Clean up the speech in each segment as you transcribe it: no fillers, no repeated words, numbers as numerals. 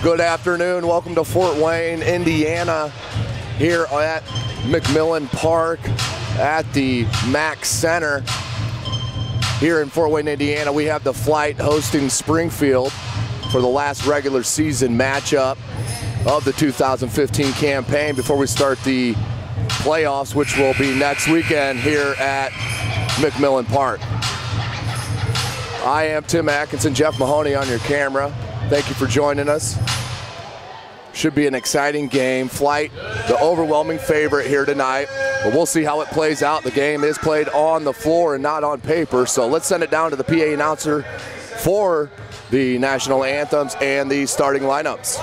Good afternoon. Welcome to Fort Wayne, Indiana, here at McMillan Park at the Mack Center. Here in Fort Wayne, Indiana, we have the Flite hosting Springfield for the last regular season matchup of the 2015 campaign before we start the playoffs, which will be next weekend here at McMillan Park. I am Tim Atkinson, Jeff Mahoney on your camera. Thank you for joining us. Should be an exciting game. Flite, the overwhelming favorite here tonight, but we'll see how it plays out. The game is played on the floor and not on paper, so let's send it down to the PA announcer for the national anthems and the starting lineups.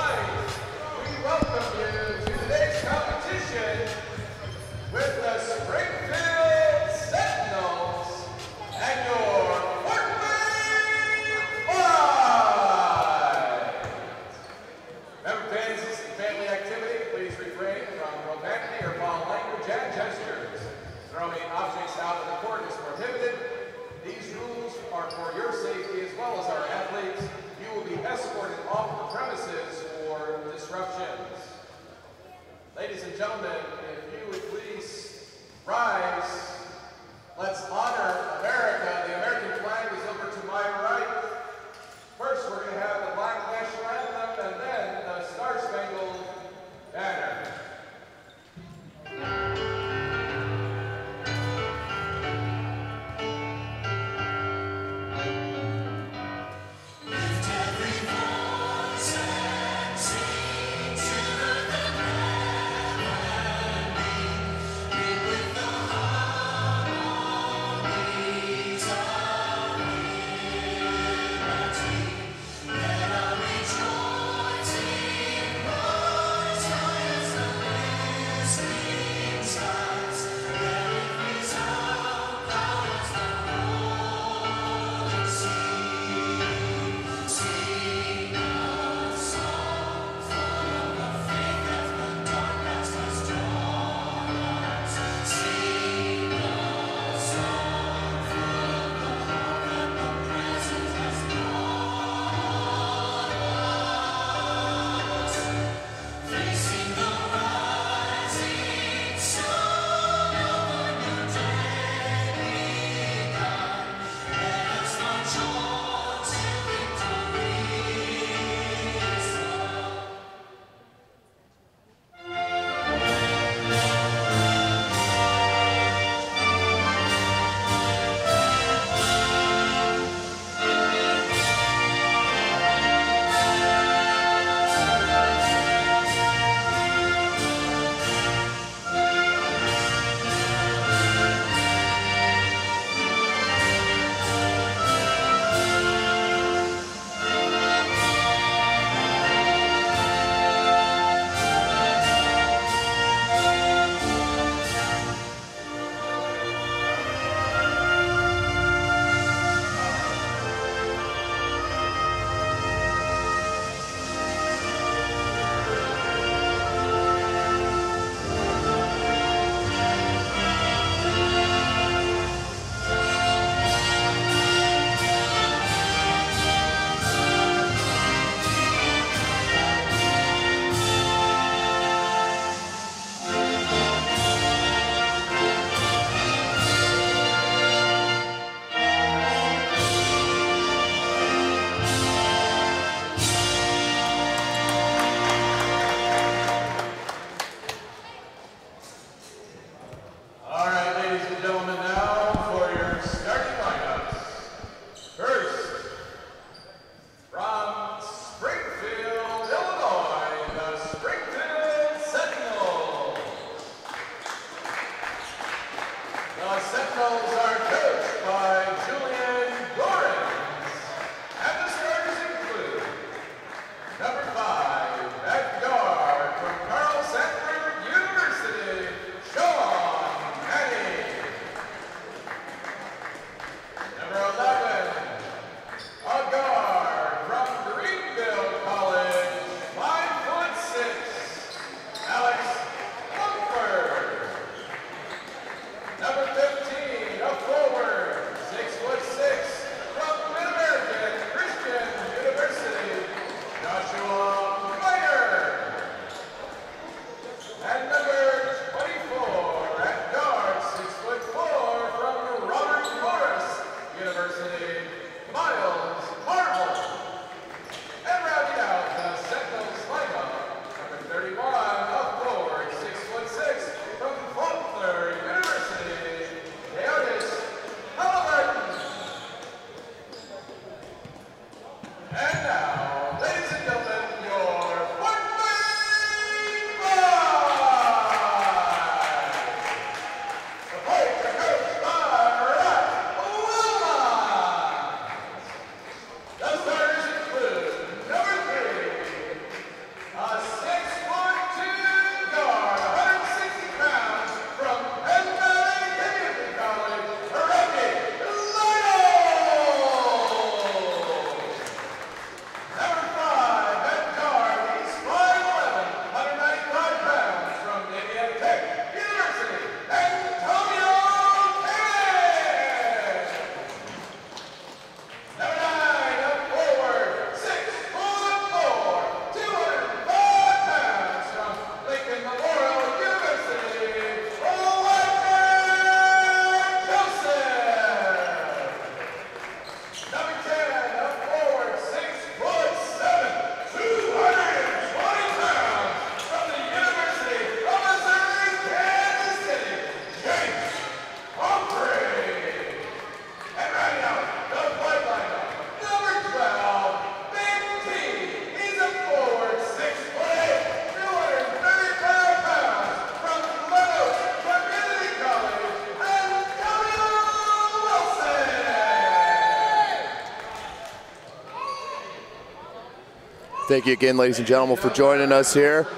Thank you again, ladies and gentlemen, for joining us here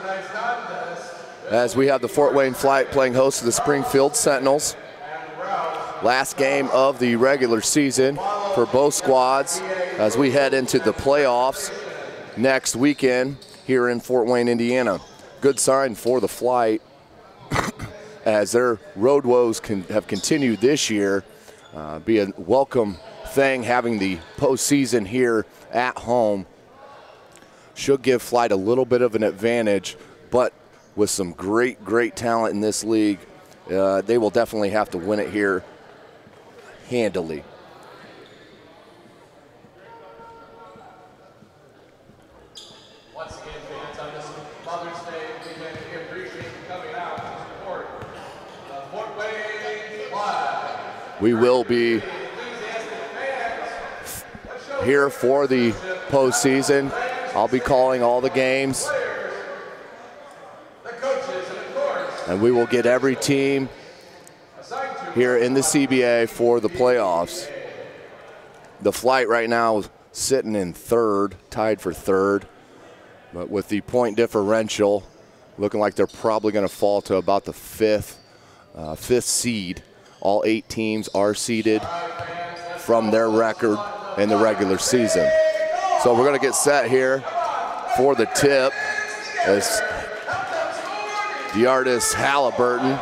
as we have the Fort Wayne Flite playing host to the Springfield Sentinels. Last game of the regular season for both squads as we head into the playoffs next weekend here in Fort Wayne, Indiana. Good sign for the Flite as their road woes have continued this year. Be a welcome thing having the postseason here at home. Should give Flite a little bit of an advantage, but with some great talent in this league, they will definitely have to win it here handily. Once again, fans, on this Mother's Day weekend, we appreciate you coming out to support the Fort Wayne Flite. We will be here for the postseason. I'll be calling all the games, and we will get every team here in the CBA for the playoffs. The Flite right now is sitting in third, tied for third, but with the point differential, looking like they're probably going to fall to about the fifth seed. All 8 teams are seeded from their record in the regular season. So we're going to get set here for the tip as the artist Halliburton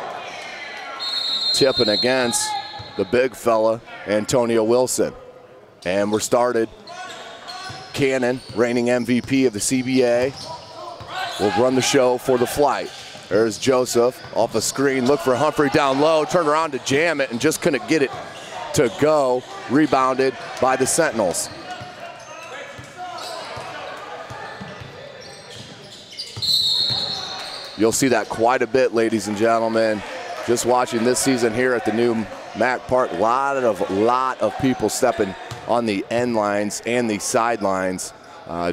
tipping against the big fella, Antonio Wilson. And we're started. Cannon, reigning MVP of the CBA, will run the show for the Flite. There's Joseph off a screen, look for Humphrey down low, turn around to jam it and just couldn't get it to go. Rebounded by the Sentinels. You'll see that quite a bit, ladies and gentlemen. Just watching this season here at the new Mac Park, lot of people stepping on the end lines and the sidelines.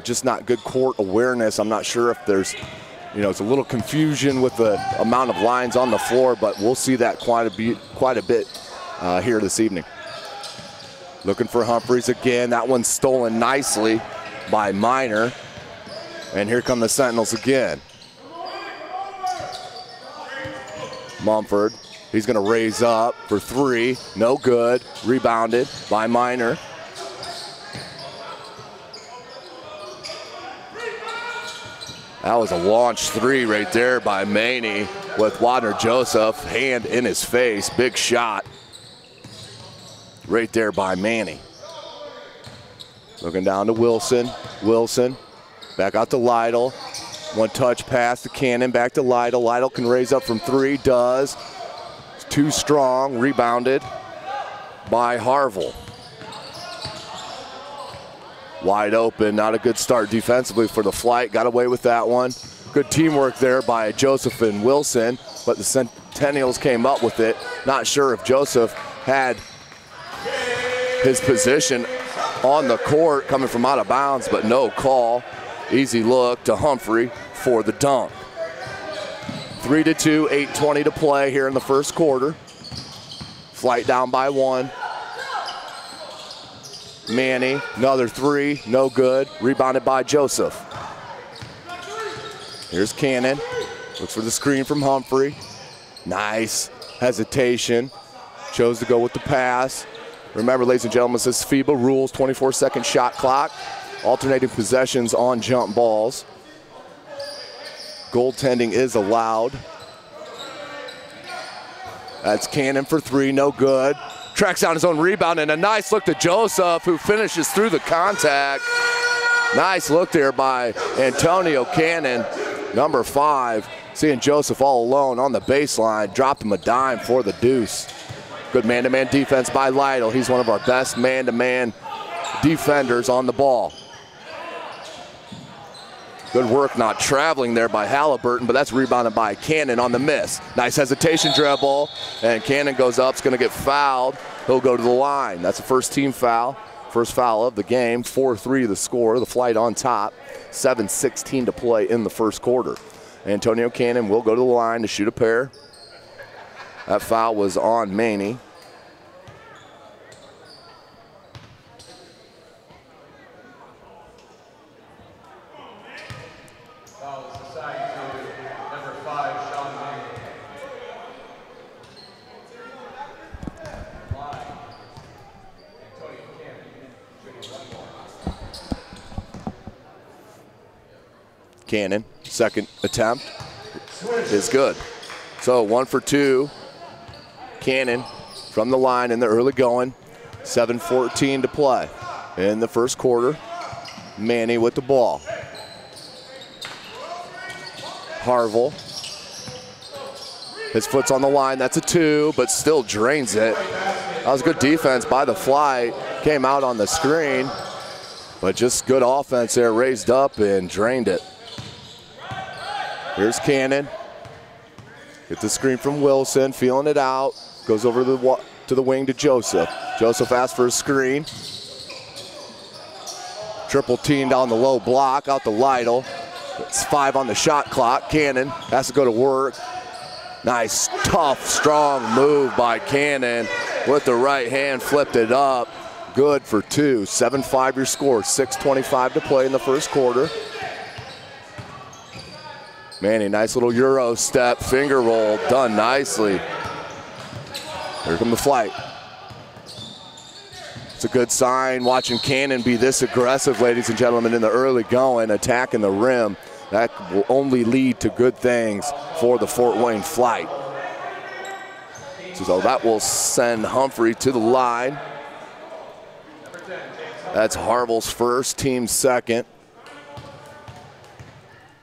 Just not good court awareness. I'm not sure if there's, it's a little confusion with the amount of lines on the floor, but we'll see that quite a bit here this evening. Looking for Humphreys again. That one's stolen nicely by Minor. And here come the Sentinels again. Mumford, he's going to raise up for 3. No good. Rebounded by Minor. That was a launch 3 right there by Manney with Wadner Joseph, hand in his face. Big shot right there by Manney. Looking down to Wilson. Wilson back out to Lytle. One touch pass to Cannon, back to Lytle. Lytle can raise up from 3, does. It's too strong, rebounded by Harville. Wide open, not a good start defensively for the Flite. Got away with that one. Good teamwork there by Joseph and Wilson, but the Sentinels came up with it. Not sure if Joseph had his position on the court, coming from out of bounds, but no call. Easy look to Humphrey for the dunk. 3-2, 8:20 to play here in the first quarter. Flite down by 1. Manney, another 3, no good. Rebounded by Joseph. Here's Cannon, looks for the screen from Humphrey. Nice hesitation, chose to go with the pass. Remember, ladies and gentlemen, this is FIBA rules, 24-second shot clock, alternating possessions on jump balls. Goaltending is allowed. That's Cannon for 3, no good. Tracks down his own rebound, and a nice look to Joseph, who finishes through the contact. Nice look there by Antonio Cannon, number 5. Seeing Joseph all alone on the baseline, dropped him a dime for the deuce. Good man-to-man defense by Lytle. He's one of our best man-to-man defenders on the ball. Good work not traveling there by Halliburton, but that's rebounded by Cannon on the miss. Nice hesitation dribble, and Cannon goes up, is gonna get fouled. He'll go to the line. That's a first team foul. First foul of the game, 4-3 the score, the Flite on top. 7:16 to play in the first quarter. Antonio Cannon will go to the line to shoot a pair. That foul was on Manney. Foul is assigned to number 5, Shaun Manney. Line. Antonio Cannon, shooting 1 ball. Cannon, second attempt is good. So 1 for 2. Cannon from the line in the early going. 7:14 to play in the first quarter. Manney with the ball. Harville. His foot's on the line. That's a 2, but still drains it. That was good defense by the Flite. Came out on the screen, but just good offense there. Raised up and drained it. Here's Cannon. Get the screen from Wilson, feeling it out. Goes over to the wing to Joseph. Joseph asks for a screen. Triple teamed on the low block, out to Lytle. It's 5 on the shot clock. Cannon has to go to work. Nice, tough, strong move by Cannon. With the right hand, flipped it up. Good for 2. 7-5 your score. 6:25 to play in the first quarter. Manney, nice little Euro step, finger roll, done nicely. Here come the Flite. It's a good sign watching Cannon be this aggressive, ladies and gentlemen, in the early going, attacking the rim. That will only lead to good things for the Fort Wayne Flite. So that will send Humphrey to the line. That's Harville's first, team second.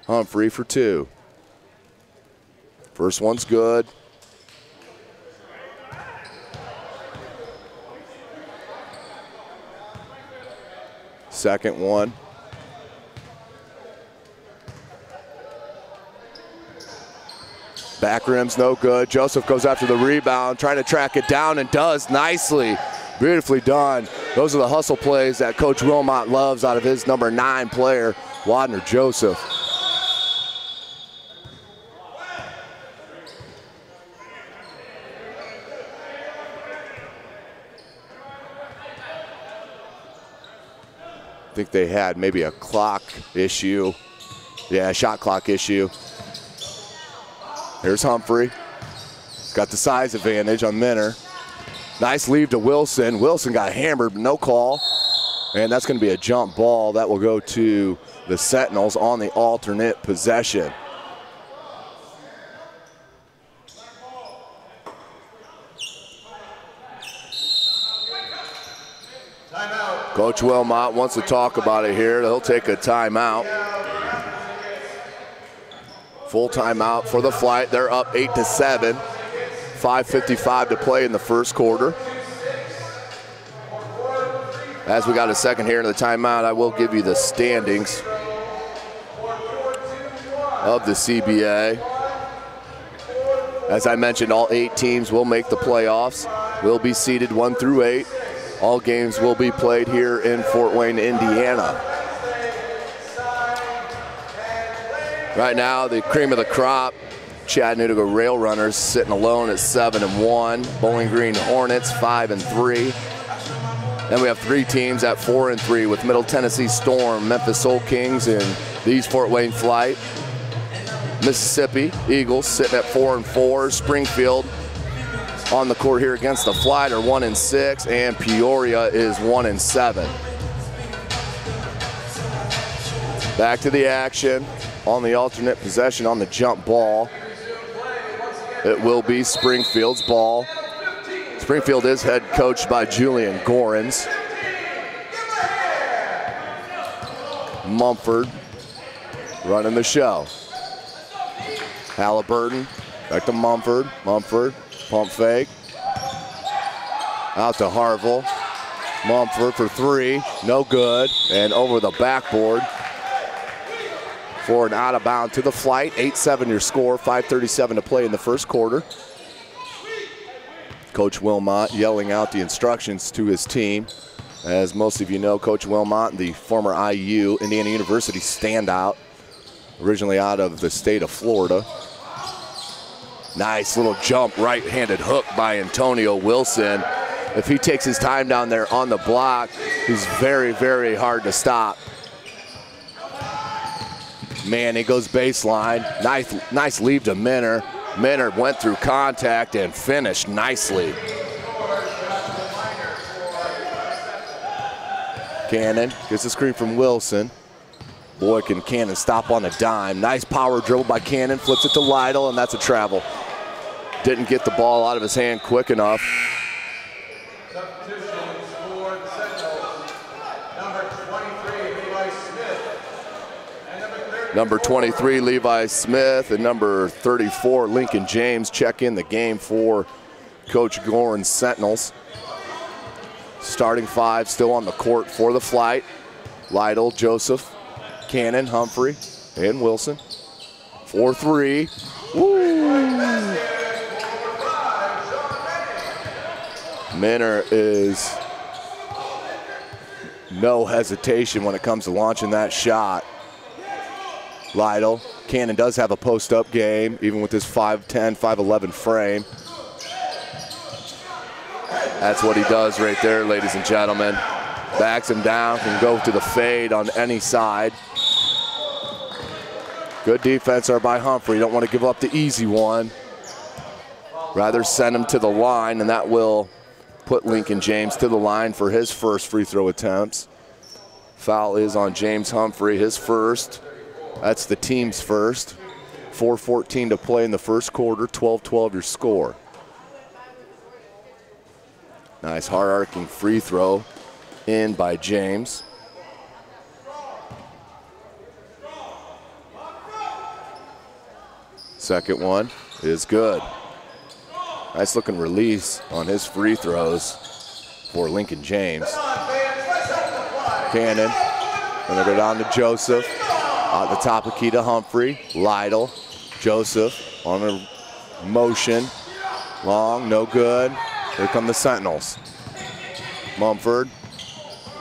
Humphrey for 2. First one's good. Second one. Back rim's no good. Joseph goes after the rebound, trying to track it down, and does nicely. Beautifully done. Those are the hustle plays that Coach Wilmot loves out of his number 9 player, Wadner Joseph. I think they had maybe a clock issue. Yeah, shot clock issue. Here's Humphrey. Got the size advantage on Minner. Nice leave to Wilson. Wilson got hammered, but no call. And that's going to be a jump ball. That will go to the Sentinels on the alternate possession. Coach Wilmot wants to talk about it here. He'll take a timeout. Full timeout for the Flite. They're up 8-7. 5:55 to play in the first quarter. As we got a second here in the timeout, I will give you the standings of the CBA. As I mentioned, all 8 teams will make the playoffs. Will be seeded 1 through 8. All games will be played here in Fort Wayne, Indiana. Right now, the cream of the crop, Chattanooga Rail Runners sitting alone at 7-1. Bowling Green Hornets 5-3. Then we have 3 teams at 4-3 with Middle Tennessee Storm, Memphis Soul Kings, and these Fort Wayne Flite. Mississippi Eagles sitting at 4-4. Springfield on the court here against the Flite are 1-6, and Peoria is 1-7. Back to the action on the alternate possession on the jump ball. It will be Springfield's ball. Springfield is head coached by Julian Gorins. Mumford running the show. Halliburton back to Mumford. Mumford, pump fake. Out to Harville. Mumford for 3, no good, and over the backboard for an out of bound to the Flite. 8-7 your score, 5:37 to play in the first quarter. Coach Wilmot yelling out the instructions to his team. As most of you know, Coach Wilmot, the former IU, Indiana University standout, originally out of the state of Florida. Nice little jump, right-handed hook by Antonio Wilson. If he takes his time down there on the block, he's very, very hard to stop. Manney goes baseline. Nice leave to Minner. Minner went through contact and finished nicely. Cannon gets the screen from Wilson. Boy, can Cannon stop on a dime. Nice power dribble by Cannon, flips it to Lytle, and that's a travel. Didn't get the ball out of his hand quick enough. Substitutions for the Sentinels. Number 23, Levi Smith. And Number 23, Levi Smith, and number 34, Lincoln James, check in the game for Coach Gorin's Sentinels. Starting 5 still on the court for the Flite. Lytle, Joseph, Cannon, Humphrey, and Wilson. 4-3. Woo! Minner is no hesitation when it comes to launching that shot. Lytle, Cannon does have a post-up game, even with his 5'10", 5'11" frame. That's what he does right there, ladies and gentlemen. Backs him down, can go to the fade on any side. Good defense there by Humphrey. Don't want to give up the easy one. Rather send him to the line, and that will put Lincoln James to the line for his first free throw attempts. Foul is on James Humphrey, his first. That's the team's first. 4:14 to play in the first quarter, 12-12 your score. Nice hard arcing free throw in by James. Second one is good. Nice looking release on his free throws for Lincoln James. Cannon, gonna go down to Joseph. At the top of key to Humphrey. Lytle, Joseph on a motion. Long, no good. Here come the Sentinels. Mumford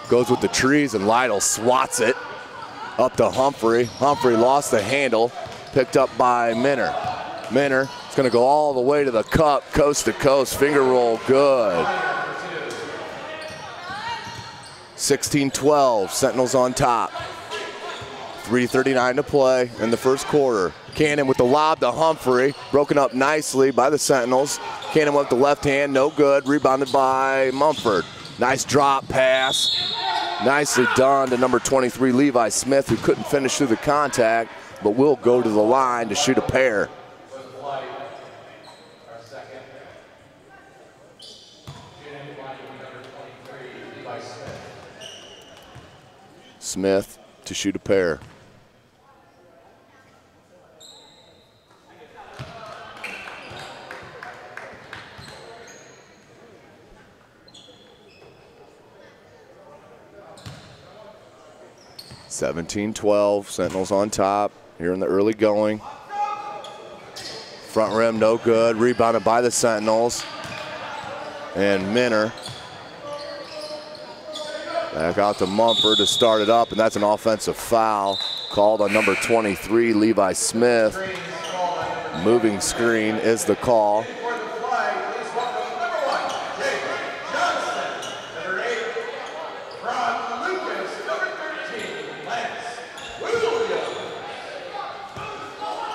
goes with the trees, and Lytle swats it up to Humphrey. Humphrey lost the handle, picked up by Minner. Minner is going to go all the way to the cup, coast to coast, finger roll, good. 16-12, Sentinels on top. 3:39 to play in the first quarter. Cannon with the lob to Humphrey, broken up nicely by the Sentinels. Cannon with the left hand, no good, rebounded by Mumford. Nice drop pass, nicely done to number 23, Levi Smith, who couldn't finish through the contact, but will go to the line to shoot a pair. Smith to shoot a pair. (17-12), Sentinels on top here in the early going. Front rim, no good. Rebounded by the Sentinels. And Minner Back out to Mumford to start it up, and that's an offensive foul called on number 23, Levi Smith. Moving screen is the call.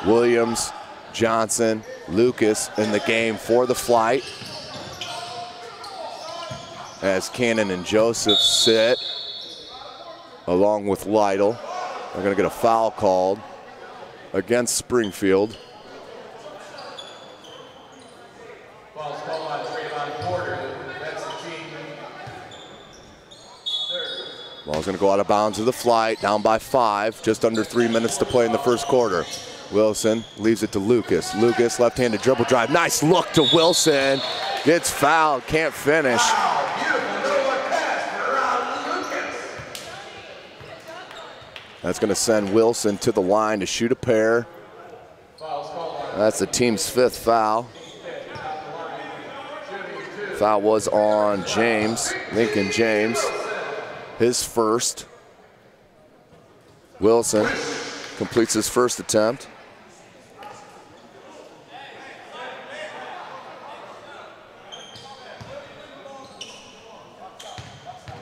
Williams, Johnson, Lucas in the game for the Flite. As Cannon and Joseph sit, along with Lytle. They're gonna get a foul called against Springfield. Foul's called on Trayvon Porter. That's the team third. Ball's gonna go out of bounds to the Flite, down by 5, just under 3 minutes to play in the first quarter. Wilson leaves it to Lucas. Lucas, left-handed dribble drive. Nice look to Wilson. Gets fouled, can't finish. That's gonna send Wilson to the line to shoot a pair. That's the team's 5th foul. Foul was on James, Lincoln James, his first. Wilson completes his first attempt.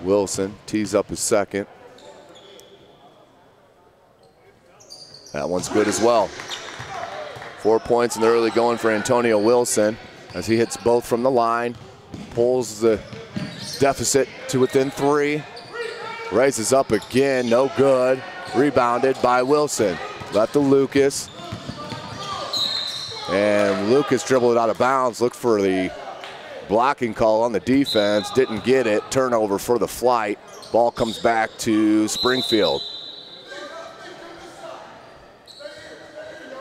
Wilson tees up his second. That one's good as well. 4 points in the early going for Antonio Wilson as he hits both from the line, pulls the deficit to within 3, raises up again, no good. Rebounded by Wilson. Left to Lucas. And Lucas dribbled it out of bounds, looked for the blocking call on the defense, didn't get it. Turnover for the Flite. Ball comes back to Springfield.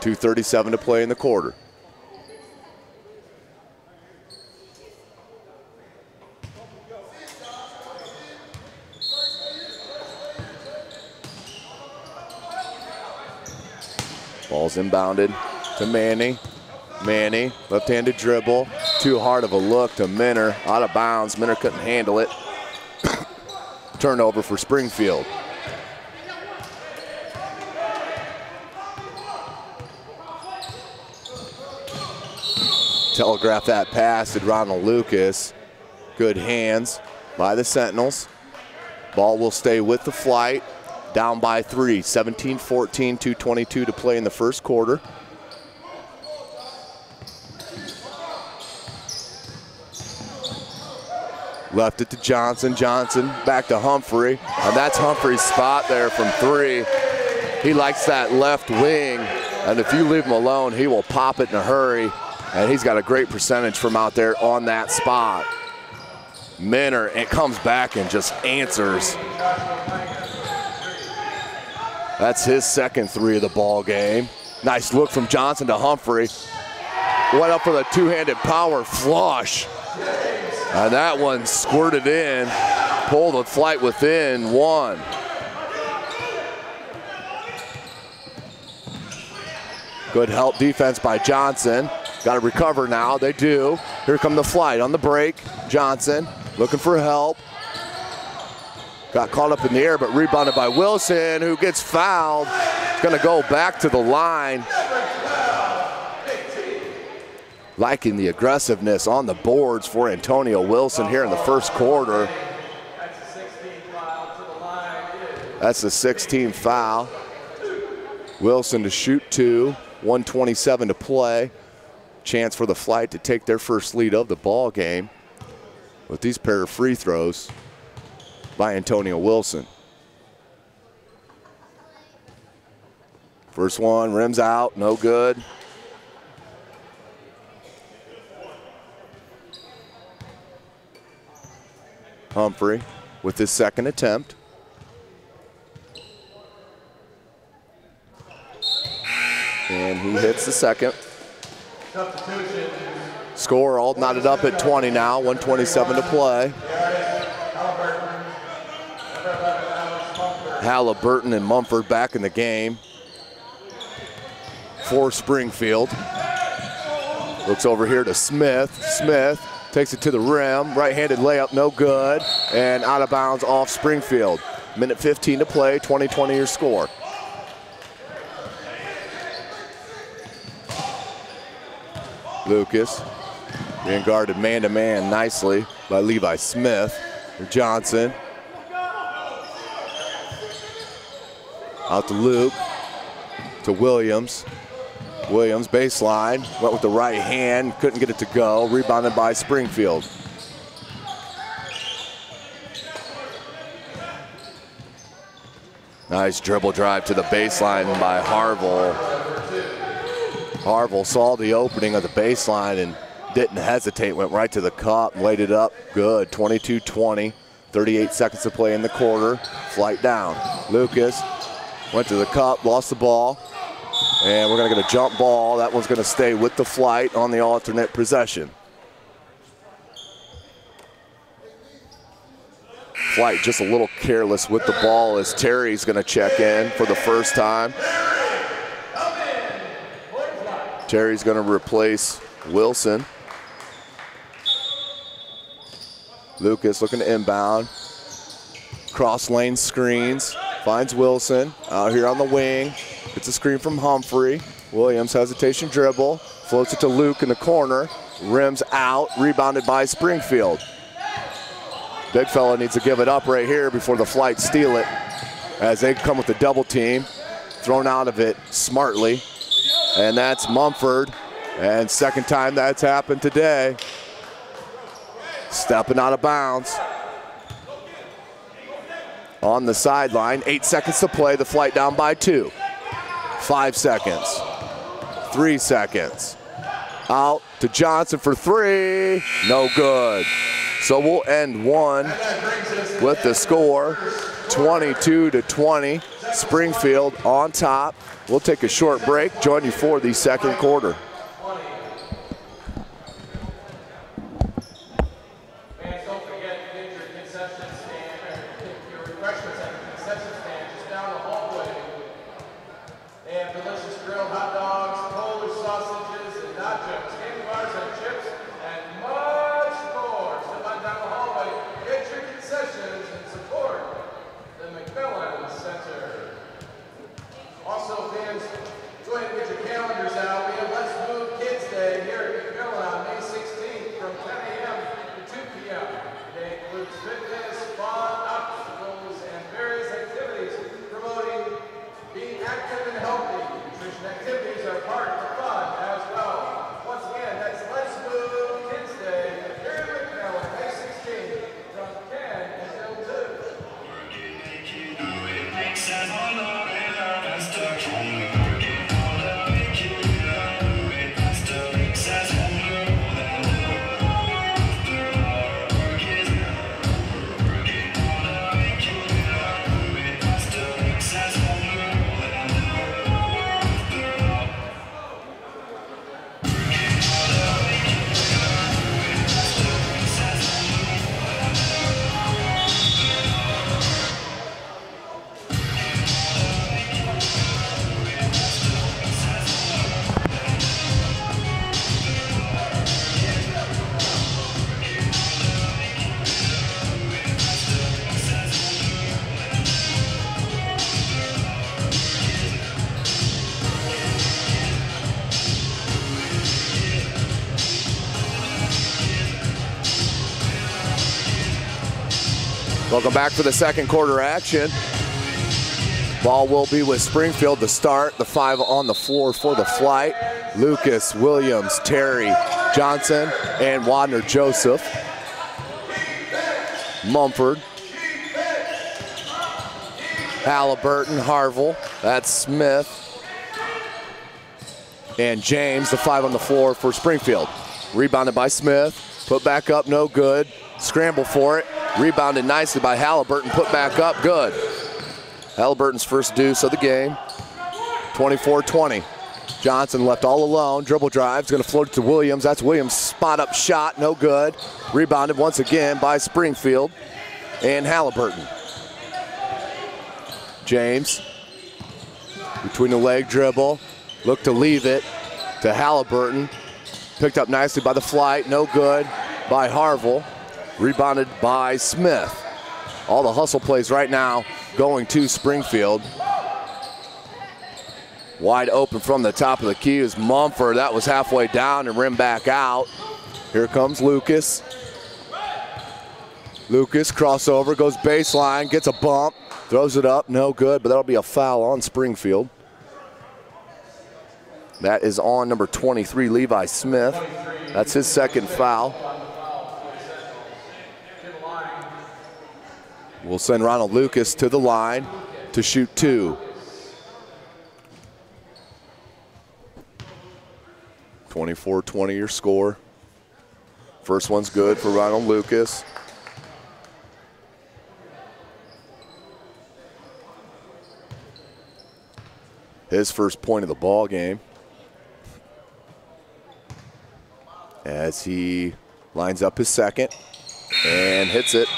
2:37 to play in the quarter. Ball's inbounded to Manney. Manney, left-handed dribble. Too hard of a look to Minner. Out of bounds. Minner couldn't handle it. Turnover for Springfield. Telegraph that pass to Ronald Lucas. Good hands by the Sentinels. Ball will stay with the Flite. Down by 3, 17-14, 2:22 to play in the first quarter. Left it to Johnson. Johnson back to Humphrey. And that's Humphrey's spot there from 3. He likes that left wing. And if you leave him alone, he will pop it in a hurry. And he's got a great percentage from out there on that spot. Minner, it comes back and just answers. That's his second 3 of the ball game. Nice look from Johnson to Humphrey. Went up for the two-handed power flush. And that one squirted in, pulled the Flite within 1. Good help defense by Johnson. Got to recover now, they do. Here come the Flite on the break. Johnson looking for help. Got caught up in the air, but rebounded by Wilson, who gets fouled. Gonna go back to the line. Liking the aggressiveness on the boards for Antonio Wilson here in the first quarter. That's the 16th foul. Wilson to shoot 2, 1:27 to play. Chance for the Flite to take their first lead of the ball game with these pair of free throws by Antonio Wilson. First one, rims out, no good. Humphrey with his second attempt. And he hits the second. Score all knotted up at 20 now, 1:27 to play. Halliburton and Mumford back in the game for Springfield. Looks over here to Smith. Smith Takes it to the rim, right-handed layup, no good, and out of bounds off Springfield. Minute 15 to play, 20-20 your score. Lucas being guarded man-to-man nicely by Levi Smith. Johnson. Out to Luke, to Williams. Williams, baseline, went with the right hand, couldn't get it to go. Rebounded by Springfield. Nice dribble drive to the baseline by Harville. Harville saw the opening of the baseline and didn't hesitate, went right to the cup, laid it up, good, 22-20. 38 seconds to play in the quarter. Flite down. Lucas went to the cup, lost the ball, and we're gonna get a jump ball. That one's gonna stay with the Flite on the alternate possession. Flite just a little careless with the ball as Terry's gonna check in for the first time. Terry's gonna replace Wilson. Lucas looking to inbound. Cross lane screens, finds Wilson out here on the wing. Gets a screen from Humphrey. Williams, hesitation dribble, floats it to Luke in the corner. Rims out, rebounded by Springfield. Big fella needs to give it up right here before the Flite steal it as they come with the double team. Thrown out of it smartly. And that's Mumford. And second time that's happened today. Stepping out of bounds. On the sideline, 8 seconds to play, the Flite down by 2. 5 seconds, 3 seconds. Out to Johnson for 3, no good. So we'll end one with the score, 22-20. Springfield on top. We'll take a short break, join you for the second quarter. Welcome back for the second quarter action. Ball will be with Springfield to start. The 5 on the floor for the Flite. Lucas, Williams, Terry, Johnson, and Wadner Joseph. Mumford. Halliburton, Harville. That's Smith. And James, the 5 on the floor for Springfield. Rebounded by Smith. Put back up, no good. Scramble for it. Rebounded nicely by Halliburton, put back up, good. Halliburton's first deuce of the game, 24-20. Johnson left all alone, dribble drives, gonna float it to Williams. That's Williams' spot up shot, no good. Rebounded once again by Springfield and Halliburton. James, between the leg dribble, looked to leave it to Halliburton. Picked up nicely by the Flite, no good. by Harville, rebounded by Smith. All the hustle plays right now going to Springfield. Wide open from the top of the key is Mumford. That was halfway down and rim back out. Here comes Lucas. Lucas crossover, goes baseline, gets a bump, throws it up, no good, but that'll be a foul on Springfield. That is on number 23, Levi Smith. That's his second foul. We'll send Ronald Lucas to the line to shoot 2. 24-20 your score. First one's good for Ronald Lucas. His first point of the ball game. As he lines up his second and hits it.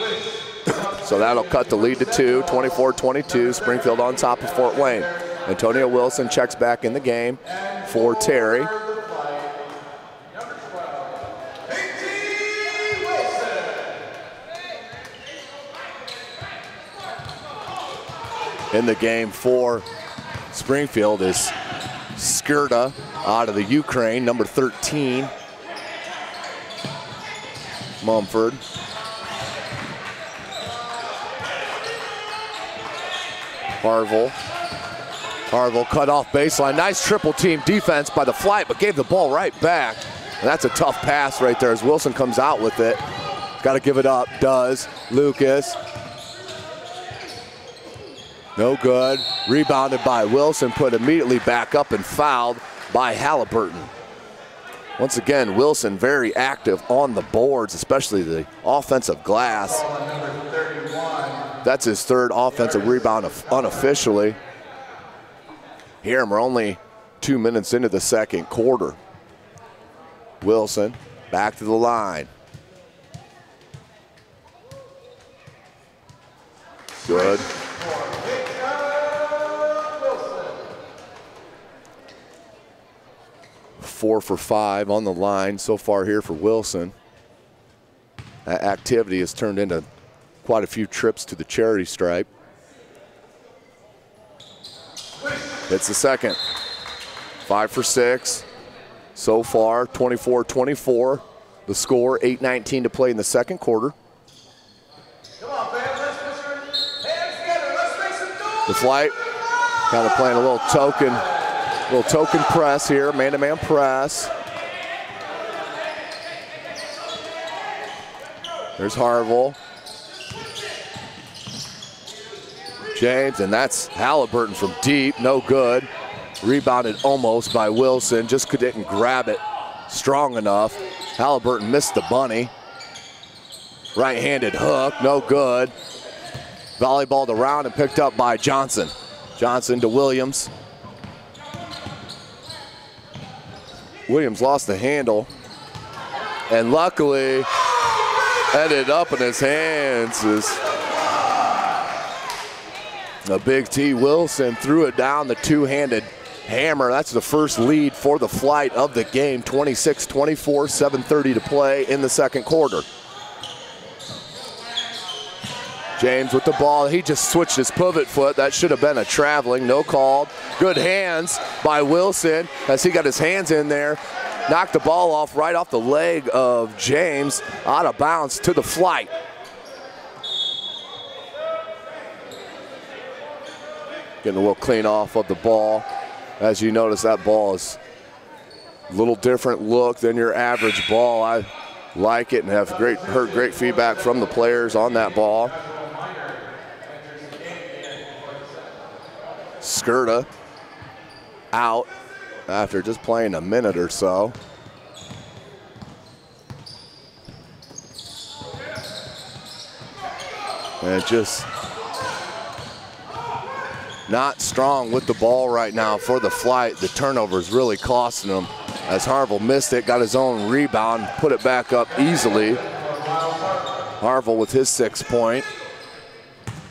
So that'll cut the lead to 2, 24-22. Springfield on top of Fort Wayne. Antonio Wilson checks back in the game for Terry. In the game for Springfield is Skirta out of the Ukraine, number 13. Mumford. Harville cut off baseline. Nice triple team defense by the Flite, but gave the ball right back. And that's a tough pass right there as Wilson comes out with it. Got to give it up, does. Lucas. No good. Rebounded by Wilson, put immediately back up and fouled by Halliburton. Once again, Wilson very active on the boards, especially the offensive glass. That's his third offensive rebound unofficially. Here, we're only 2 minutes into the second quarter. Wilson back to the line. Good. 4 for 5 on the line so far here for Wilson. That activity has turned into quite a few trips to the charity stripe. Hits the second. 5 for 6 so far, 24-24. The score, 8:19 to play in the second quarter. Come on, fam, let's put your hands together. Let's make some noise. The Flite kind of playing a little token press here, man-to-man press. There's Harville. James, and that's Halliburton from deep, no good. Rebounded almost by Wilson, just didn't grab it strong enough. Halliburton missed the bunny. Right-handed hook, no good. Volleyballed around and picked up by Johnson. Johnson to Williams. Williams lost the handle, and luckily ended up in his hands is a Big T. Wilson threw it down the two-handed hammer. That's the first lead for the Flite of the game, 26-24, 7:30 to play in the second quarter. James with the ball, he just switched his pivot foot. That should have been a traveling, no call. Good hands by Wilson as he got his hands in there. Knocked the ball off right off the leg of James, out of bounds to the Flite. Getting a little clean off of the ball. As you notice, that ball is a little different look than your average ball. I like it and have heard great feedback from the players on that ball. Skirta out after just playing a minute or so. And just not strong with the ball right now for the Flite. The turnover is really costing them as Harville missed it, got his own rebound, put it back up easily. Harville with his 6 point.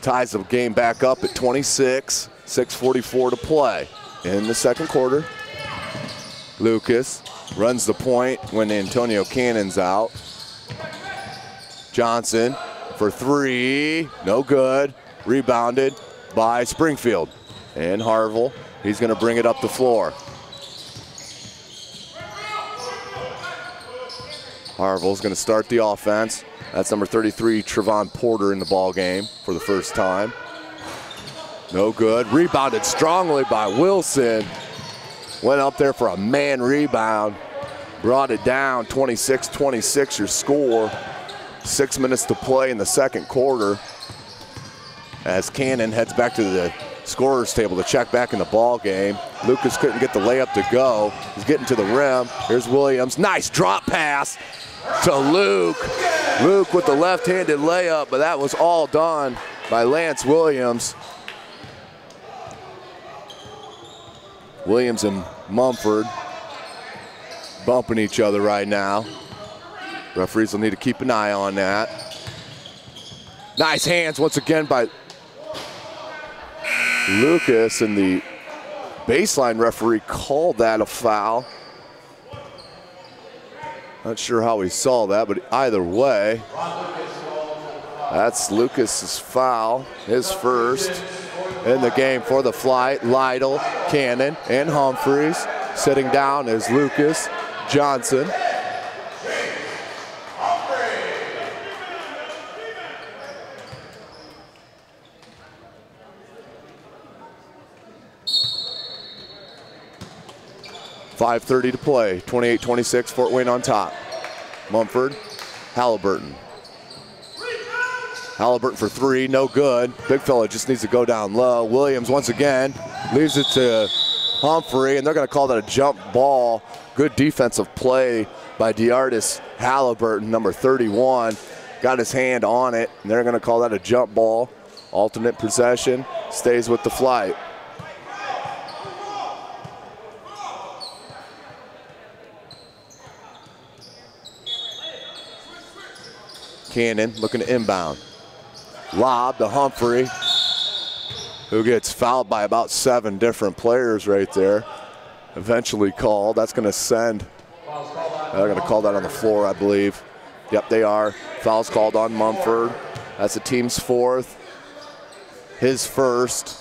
Ties the game back up at 26, 6:44 to play in the second quarter. Lucas runs the point when Antonio Cannon's out. Johnson for three, no good. Rebounded by Springfield. And Harville, he's gonna bring it up the floor. Harville's gonna start the offense. That's number 33, Trevon Porter, in the ball game for the first time. No good. Rebounded strongly by Wilson. Went up there for a man rebound. Brought it down, 26-26 your score. 6 minutes to play in the second quarter as Cannon heads back to the scorer's table to check back in the ball game. Lucas couldn't get the layup to go. He's getting to the rim. Here's Williams. Nice drop pass to Luke. Luke with the left-handed layup, but that was all done by Lance Williams. Williams and Mumford bumping each other right now. Referees will need to keep an eye on that. Nice hands once again by Lucas, and the baseline referee called that a foul. Not sure how he saw that, but either way, that's Lucas's foul, his first in the game for the Flite. Lytle, Cannon, and Humphreys. Sitting down is Lucas Johnson. .5:30 to play, 28-26, Fort Wayne on top. Mumford, Halliburton. Halliburton for three, no good. Big fella just needs to go down low. Williams once again leaves it to Humphrey, and they're gonna call that a jump ball. Good defensive play by DeArtis Halliburton, number 31. Got his hand on it, and they're gonna call that a jump ball. Alternate possession, stays with the Flite. Cannon looking to inbound. Lob to Humphrey, who gets fouled by about 7 different players right there. Eventually called. That's going to send. They're going to call that on the floor, I believe. Yep, they are. Foul's called on Mumford. That's the team's 4th. His first.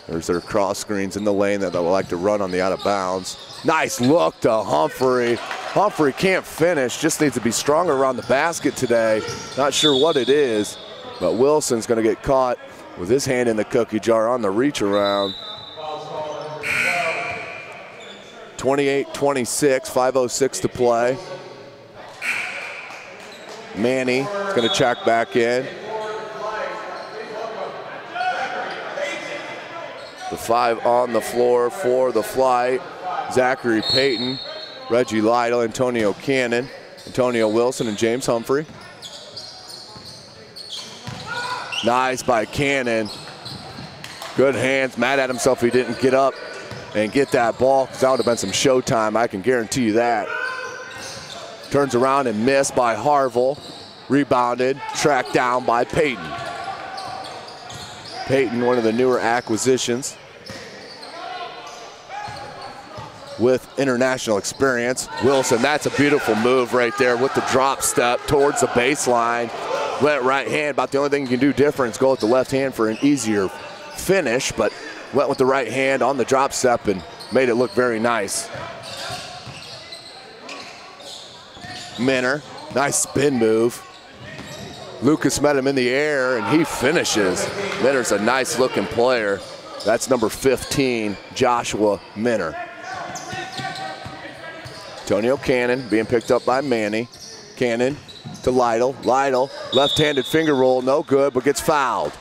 There's their cross screens in the lane that they'll like to run on the out of bounds. Nice look to Humphrey. Humphrey can't finish, just needs to be stronger around the basket today. Not sure what it is, but Wilson's gonna get caught with his hand in the cookie jar on the reach around. 28-26, 5:06 to play. Manney is gonna check back in. The 5 on the floor for the Flite. Zachary Payton, Reggie Lytle, Antonio Cannon, Antonio Wilson, and James Humphrey. Nice by Cannon. Good hands. Mad at himself he didn't get up and get that ball, because that would have been some showtime, I can guarantee you that. Turns around and missed by Harville. Rebounded, tracked down by Payton. Payton, one of the newer acquisitions with international experience. Wilson, that's a beautiful move right there with the drop step towards the baseline. Went right hand, about the only thing you can do different is go with the left hand for an easier finish, but went with the right hand on the drop step and made it look very nice. Minner, nice spin move. Lucas met him in the air and he finishes. Minner's a nice looking player. That's number 15, Joshua Minner. Antonio Cannon being picked up by Manney. Cannon to Lytle. Lytle, left-handed finger roll, no good, but gets fouled.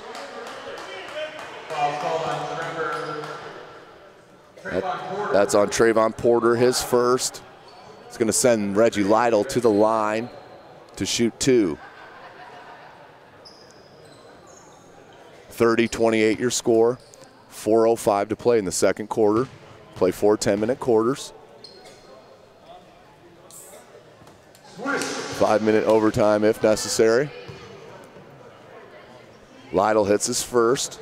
That's on Trevon Porter, his first. It's going to send Reggie Lytle to the line to shoot 2. 30-28 your score. 4:05 to play in the second quarter. Play 4 10-minute quarters. 5-minute overtime if necessary. Lytle hits his first.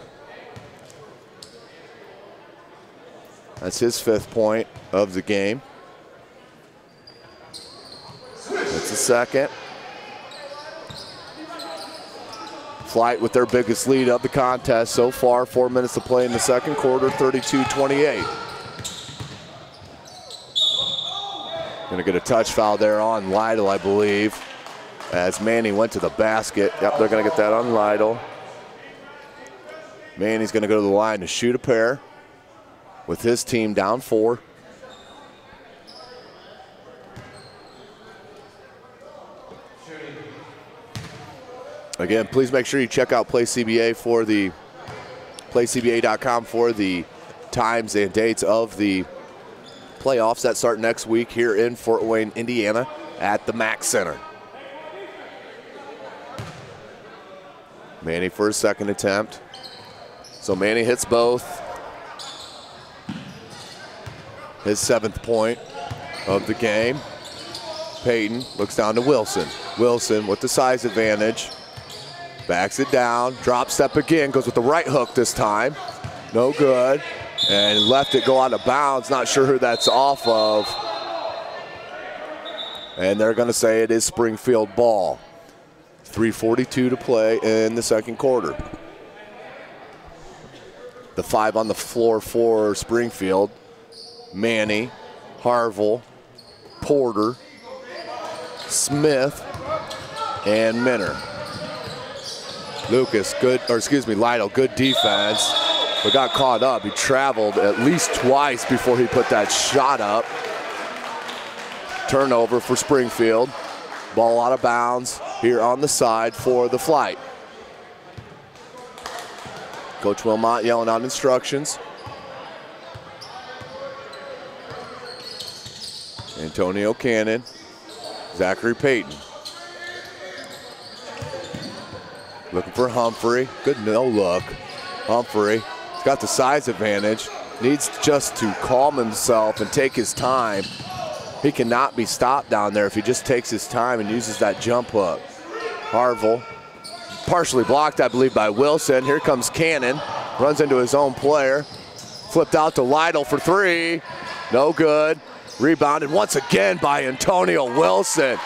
That's his 5th point of the game. That's the second. Flite with their biggest lead of the contest so far. 4 minutes to play in the second quarter, 32-28. Gonna get a touch foul there on Lytle, I believe, as Manney went to the basket. Yep, they're gonna get that on Lytle. Manney's gonna go to the line to shoot a pair with his team down 4. Again, please make sure you check out PlayCBA for the PlayCBA.com for the times and dates of the playoffs that start next week here in Fort Wayne, Indiana at the Mack Center. Manney for his second attempt. So Manney hits both. His 7th point of the game. Payton looks down to Wilson. Wilson with the size advantage. Backs it down, drop step again, goes with the right hook this time. No good, and left it go out of bounds. Not sure who that's off of. And they're gonna say it is Springfield ball. 3:42 to play in the second quarter. The 5 on the floor for Springfield. Manney, Harville, Porter, Smith, and Minner. Lucas, Lytle, good defense, but got caught up. He traveled at least twice before he put that shot up. Turnover for Springfield. Ball out of bounds here on the side for the Flite. Coach Wilmot yelling out instructions. Antonio Cannon, Zachary Payton. Looking for Humphrey, good no look. Humphrey, he's got the size advantage. Needs just to calm himself and take his time. He cannot be stopped down there if he just takes his time and uses that jump hook. Harville, partially blocked, I believe, by Wilson. Here comes Cannon, runs into his own player. Flipped out to Lytle for 3, no good. Rebounded once again by Antonio Wilson.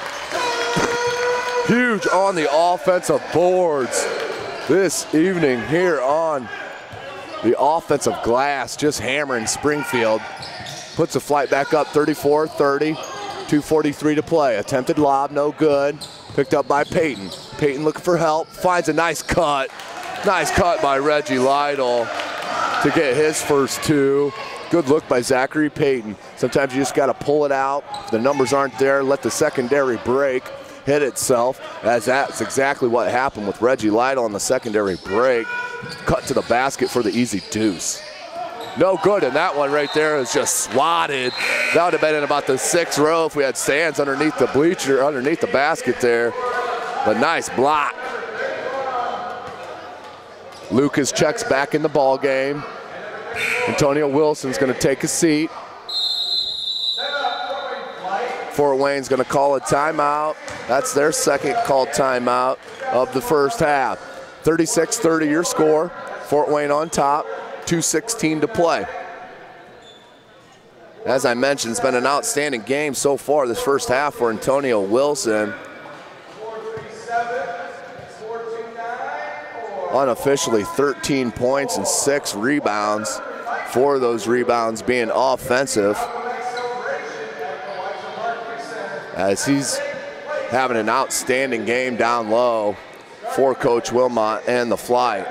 Huge on the offensive boards this evening here on the offensive glass, just hammering Springfield. Puts the Flite back up 34-30, 2:43 to play. Attempted lob, no good. Picked up by Payton. Payton looking for help, finds a nice cut. Nice cut by Reggie Lytle to get his first 2. Good look by Zachary Payton. Sometimes you just got to pull it out. If the numbers aren't there, let the secondary break hit itself, as that's exactly what happened with Reggie Lytle on the secondary break. Cut to the basket for the easy deuce. No good, and that one right there is just swatted. That would have been in about the 6th row if we had stands underneath the bleacher, underneath the basket there. But nice block. Lucas checks back in the ball game. Antonio Wilson's going to take a seat. Fort Wayne's going to call a timeout. That's their second called timeout of the first half. 36-30 your score. Fort Wayne on top, 2:16 to play. As I mentioned, it's been an outstanding game so far this first half for Antonio Wilson. Unofficially 13 points and 6 rebounds. 4 of those rebounds being offensive, as he's having an outstanding game down low for Coach Wilmot and the Flite.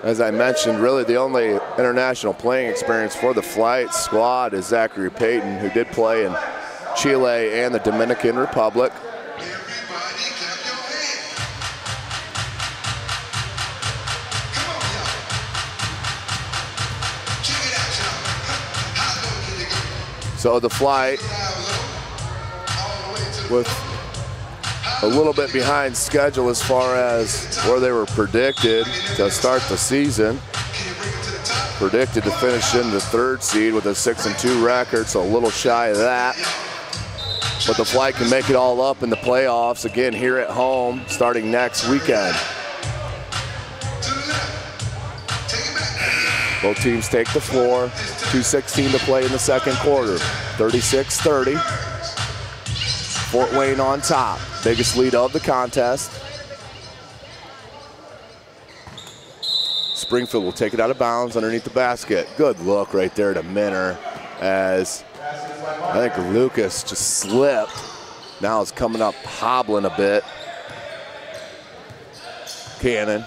As I mentioned, really the only international playing experience for the Flite squad is Zachary Payton, who did play in Chile and the Dominican Republic. So the Flite, with a little bit behind schedule as far as where they were predicted to start the season. Predicted to finish in the 3rd seed with a 6-2 record, so a little shy of that. But the Flite can make it all up in the playoffs again here at home starting next weekend. Both teams take the floor. 2:16 to play in the second quarter. 36-30. Fort Wayne on top. Biggest lead of the contest. Springfield will take it out of bounds underneath the basket. Good look right there to Minner as I think Lucas just slipped. Now it's coming up hobbling a bit. Cannon.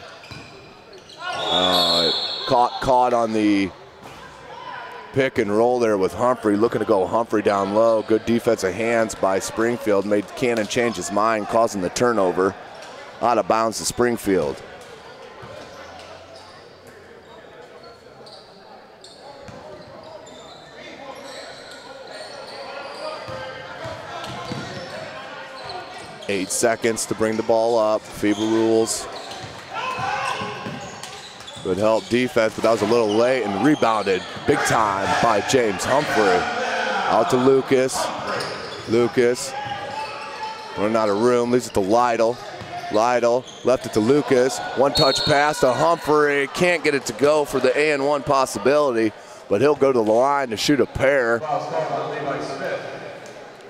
Caught on the pick and roll there with Humphrey. Looking to go Humphrey down low. Good defensive hands by Springfield. Made Cannon change his mind, causing the turnover. Out of bounds to Springfield. Eight seconds to bring the ball up. FIBA rules. Good help defense, but that was a little late and rebounded big time by James Humphrey. Out to Lucas. Lucas running out of room, leaves it to Lytle. Lytle left it to Lucas. One touch pass to Humphrey. Can't get it to go for the and-1 possibility, but he'll go to the line to shoot a pair.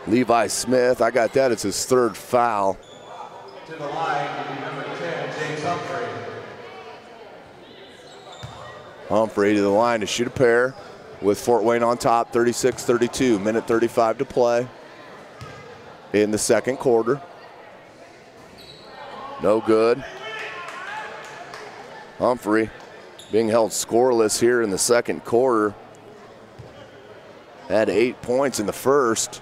Levi Smith, I got that. It's his third foul. To the line, number 10, James Humphrey. Humphrey to the line to shoot a pair with Fort Wayne on top, 36-32, minute 35 to play in the second quarter. No good. Humphrey being held scoreless here in the second quarter. Had 8 points in the first,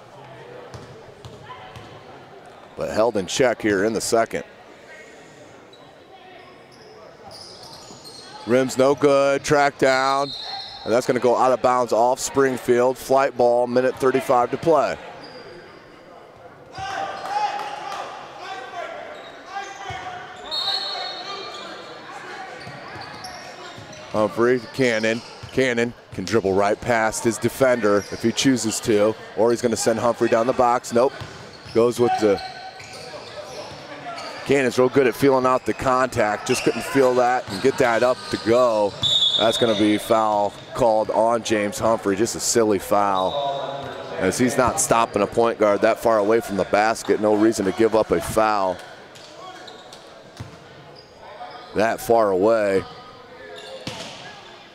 but held in check here in the second. Rim's no good, track down, and that's gonna go out of bounds off Springfield. Flight ball, minute 35 to play. Humphrey, Cannon. Cannon can dribble right past his defender if he chooses to, or he's gonna send Humphrey down the box. Nope, goes with the Cannon's real good at feeling out the contact, just couldn't feel that and get that up to go. That's gonna be foul called on James Humphrey, just a silly foul. As he's not stopping a point guard that far away from the basket, no reason to give up a foul that far away.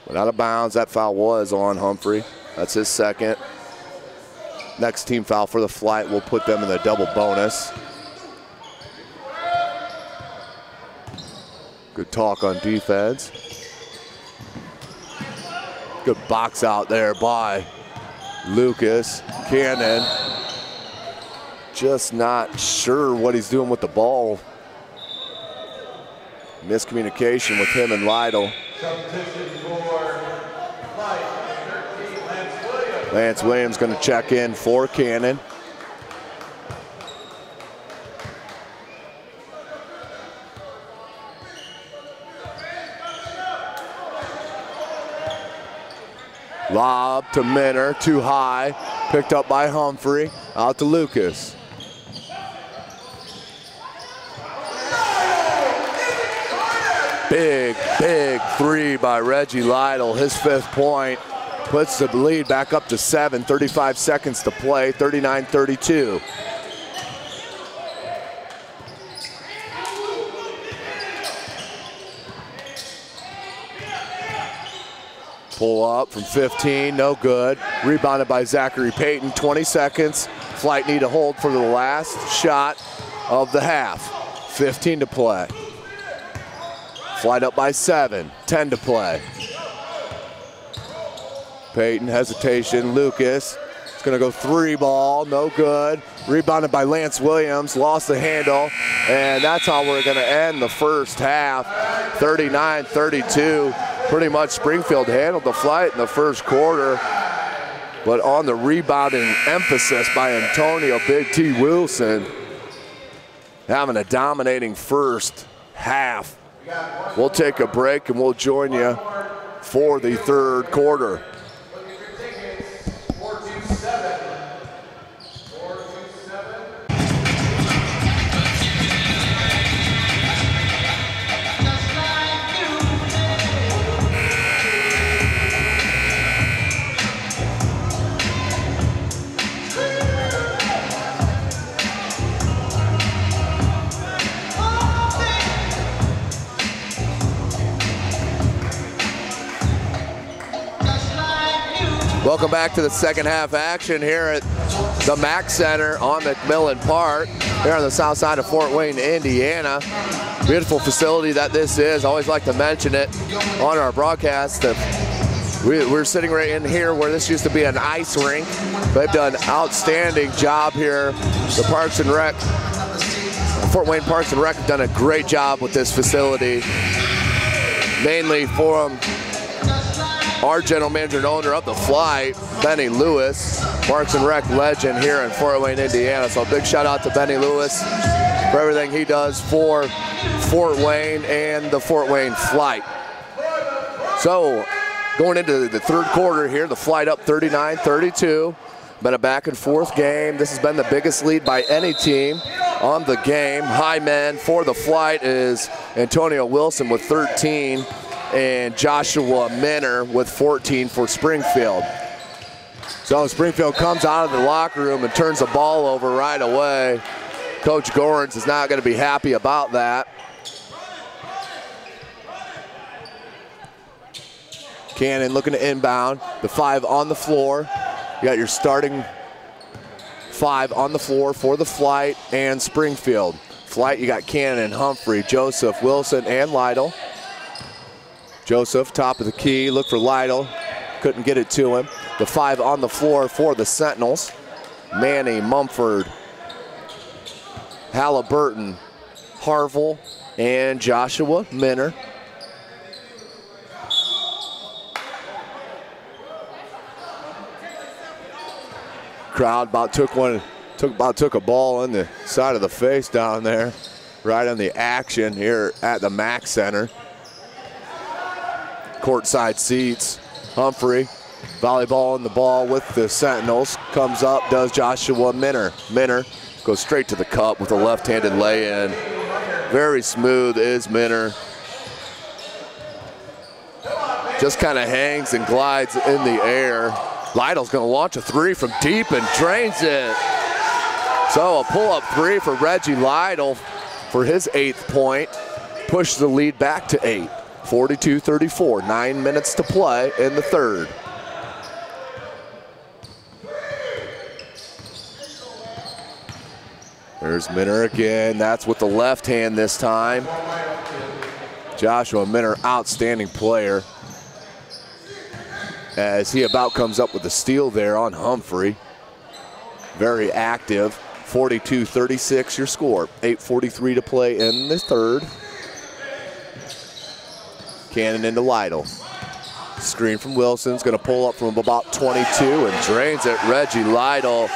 But out of bounds, that foul was on Humphrey. That's his second. Next team foul for the Flight will put them in the double bonus. Good talk on defense. Good box out there by Lucas. Cannon just not sure what he's doing with the ball. Miscommunication with him and Lytle. Lance Williams going to check in for Cannon. Lob to Minner, too high. Picked up by Humphrey. Out to Lucas. Big, big three by Reggie Lytle. His 5th point puts the lead back up to 7. 35 seconds to play, 39-32. Pull up from 15, no good. Rebounded by Zachary Payton, 20 seconds. Flight need to hold for the last shot of the half. 15 to play. Flight up by 7, 10 to play. Payton, hesitation, Lucas. It's gonna go 3 ball, no good. Rebounded by Lance Williams, lost the handle, and that's how we're gonna end the first half. 39-32. Pretty much Springfield handled the Flight in the first quarter, but on the rebounding emphasis by Antonio Big T Wilson, having a dominating first half. We'll take a break and we'll join you for the third quarter. Welcome back to the second half action here at the Mack Center on McMillan Park, here on the south side of Fort Wayne, Indiana. Beautiful facility that this is. I always like to mention it on our broadcast. We're sitting right in here where this used to be an ice rink. They've done an outstanding job here. The Parks and Rec, Fort Wayne Parks and Rec have done a great job with this facility, mainly for our general manager and owner of the Flite, Benny Lewis, Parks and Rec legend here in Fort Wayne, Indiana. So a big shout out to Benny Lewis for everything he does for Fort Wayne and the Fort Wayne Flite. So going into the third quarter here, the Flite up 39-32. Been a back and forth game. This has been the biggest lead by any team on the game. High men for the Flite is Antonio Wilson with 13. And Joshua Minner with 14 for Springfield. So Springfield comes out of the locker room and turns the ball over right away. Coach Gorens is not going to be happy about that. Cannon looking to inbound. The 5 on the floor. You got your starting 5 on the floor for the Flite and Springfield. Flite, you got Cannon and Humphrey, Joseph, Wilson, and Lytle. Joseph, top of the key, look for Lytle. Couldn't get it to him. The 5 on the floor for the Sentinels. Manney, Mumford, Halliburton, Harville, and Joshua Minner. Crowd about took a ball in the side of the face down there, right on the action here at the Mack Center. Courtside seats. Humphrey, volleyball in the ball with the Sentinels. Comes up, does Joshua Minner. Minner goes straight to the cup with a left-handed lay-in. Very smooth is Minner. Just kind of hangs and glides in the air. Lytle's going to launch a 3 from deep and drains it. So a pull-up 3 for Reggie Lytle for his 8th point. Push the lead back to 8. 42-34, 9 minutes to play in the third. There's Minner again. That's with the left hand this time. Joshua Minner, outstanding player, as he about comes up with a steal there on Humphrey. Very active. 42-36 your score. 8:43 to play in the third. Cannon into Lytle. Screen from Wilson's going to pull up from about 22 and drains it. Reggie Lytle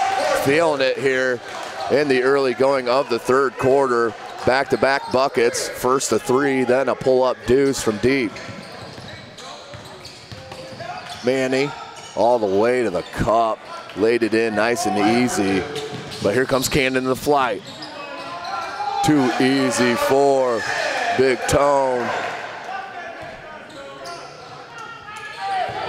feeling it here in the early going of the third quarter. Back-to-back buckets. First a 3, then a pull-up deuce from deep. Manney all the way to the cup. Laid it in nice and easy. But here comes Cannon in the Flite. Too easy for Big Tone.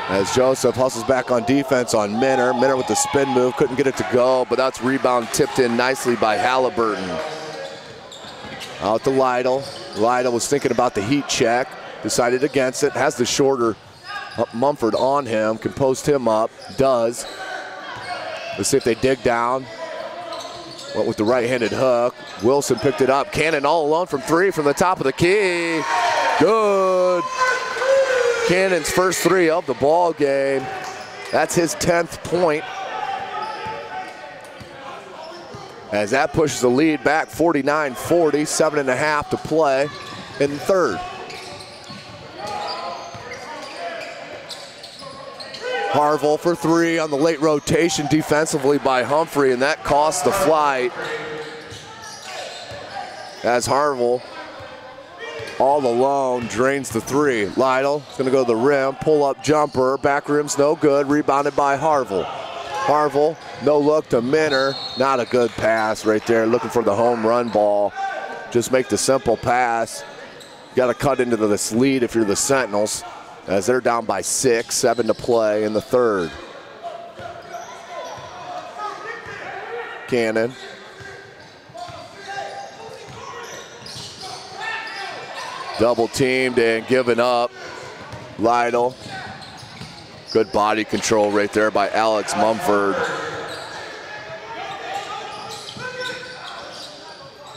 As Joseph hustles back on defense on Minner. Minner with the spin move, couldn't get it to go, but that's rebound tipped in nicely by Halliburton. Out to Lytle. Lytle was thinking about the heat check, decided against it, has the shorter Mumford on him, can post him up, does. Let's see if they dig down. Went with the right-handed hook. Wilson picked it up. Cannon all alone from 3 from the top of the key. Good. Cannon's first 3 of the ball game. That's his 10th point. As that pushes the lead back 49-40, 7.5 to play in the third. Harville for 3 on the late rotation defensively by Humphrey, and that cost the Flite. As Harville all alone drains the 3. Lytle is going to go to the rim, pull-up jumper, back rim's no good, rebounded by Harville. Harville, no look to Minner, not a good pass right there, looking for the home run ball. Just make the simple pass. You got to cut into this lead if you're the Sentinels, as they're down by 6, 7 to play in the third. Cannon. Double teamed and given up. Lytle Good body control right there by Alex Mumford.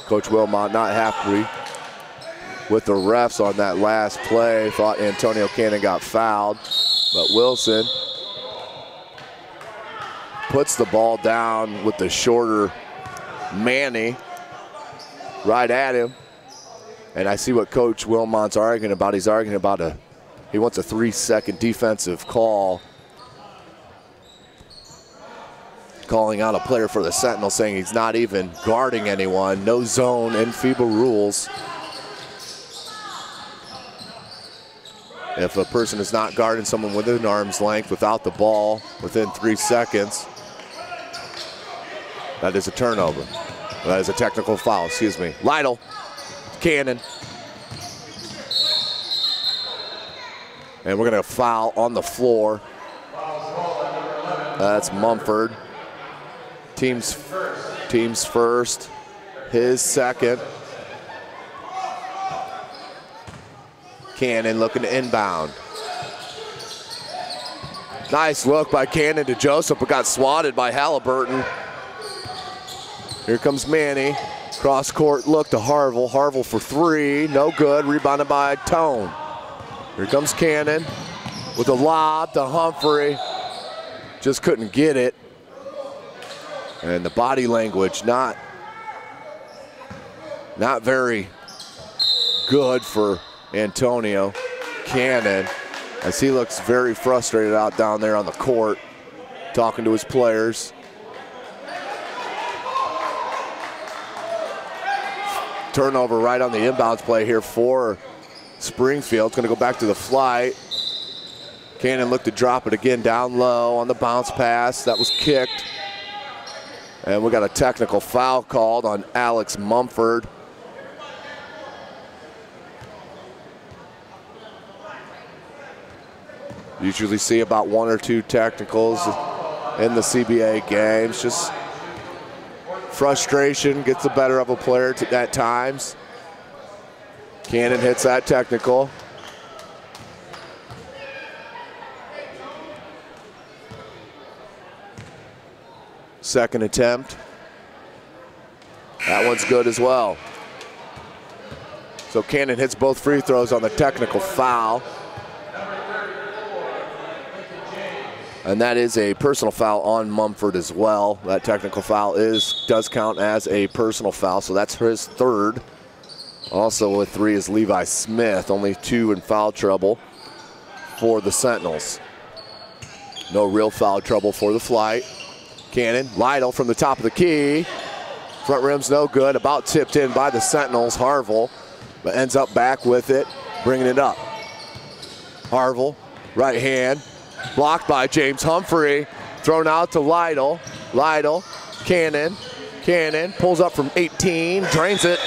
Coach Wilmot not happy with the refs on that last play. Thought Antonio Cannon got fouled, but Wilson puts the ball down with the shorter Manney right at him. And I see what Coach Wilmot's arguing about. He's arguing about he wants a 3-second defensive call. Calling out a player for the Sentinels, saying he's not even guarding anyone. No zone in FIBA rules. If a person is not guarding someone within arm's length without the ball within 3 seconds, that is a turnover. That is a technical foul, excuse me. Lytle, Cannon. And we're gonna foul on the floor. That's Mumford. Team's first, his second. Cannon looking to inbound. Nice look by Cannon to Joseph, but got swatted by Halliburton. Here comes Manney. Cross court look to Harville. Harville for three, no good. Rebounded by Tone. Here comes Cannon with a lob to Humphrey. Just couldn't get it. And the body language not very good for Antonio Cannon, as he looks very frustrated out down there on the court, talking to his players. Turnover right on the inbounds play here for Springfield. It's going to go back to the Flite. Cannon looked to drop it again down low on the bounce pass. That was kicked. And we got a technical foul called on Alex Mumford. Usually see about 1 or 2 technicals in the CBA games. Just frustration gets the better of a player at times. Cannon hits that technical. Second attempt. That one's good as well. So Cannon hits both free throws on the technical foul. And that is a personal foul on Mumford as well. That technical foul does count as a personal foul, so that's his third. Also with 3 is Levi Smith, only 2 in foul trouble for the Sentinels. No real foul trouble for the Flite. Cannon, Lytle from the top of the key. Front rim's no good, about tipped in by the Sentinels, Harville, but ends up back with it, bringing it up. Harville, right hand, blocked by James Humphrey, thrown out to Lytle. Lytle, Cannon, Cannon pulls up from 18, drains it.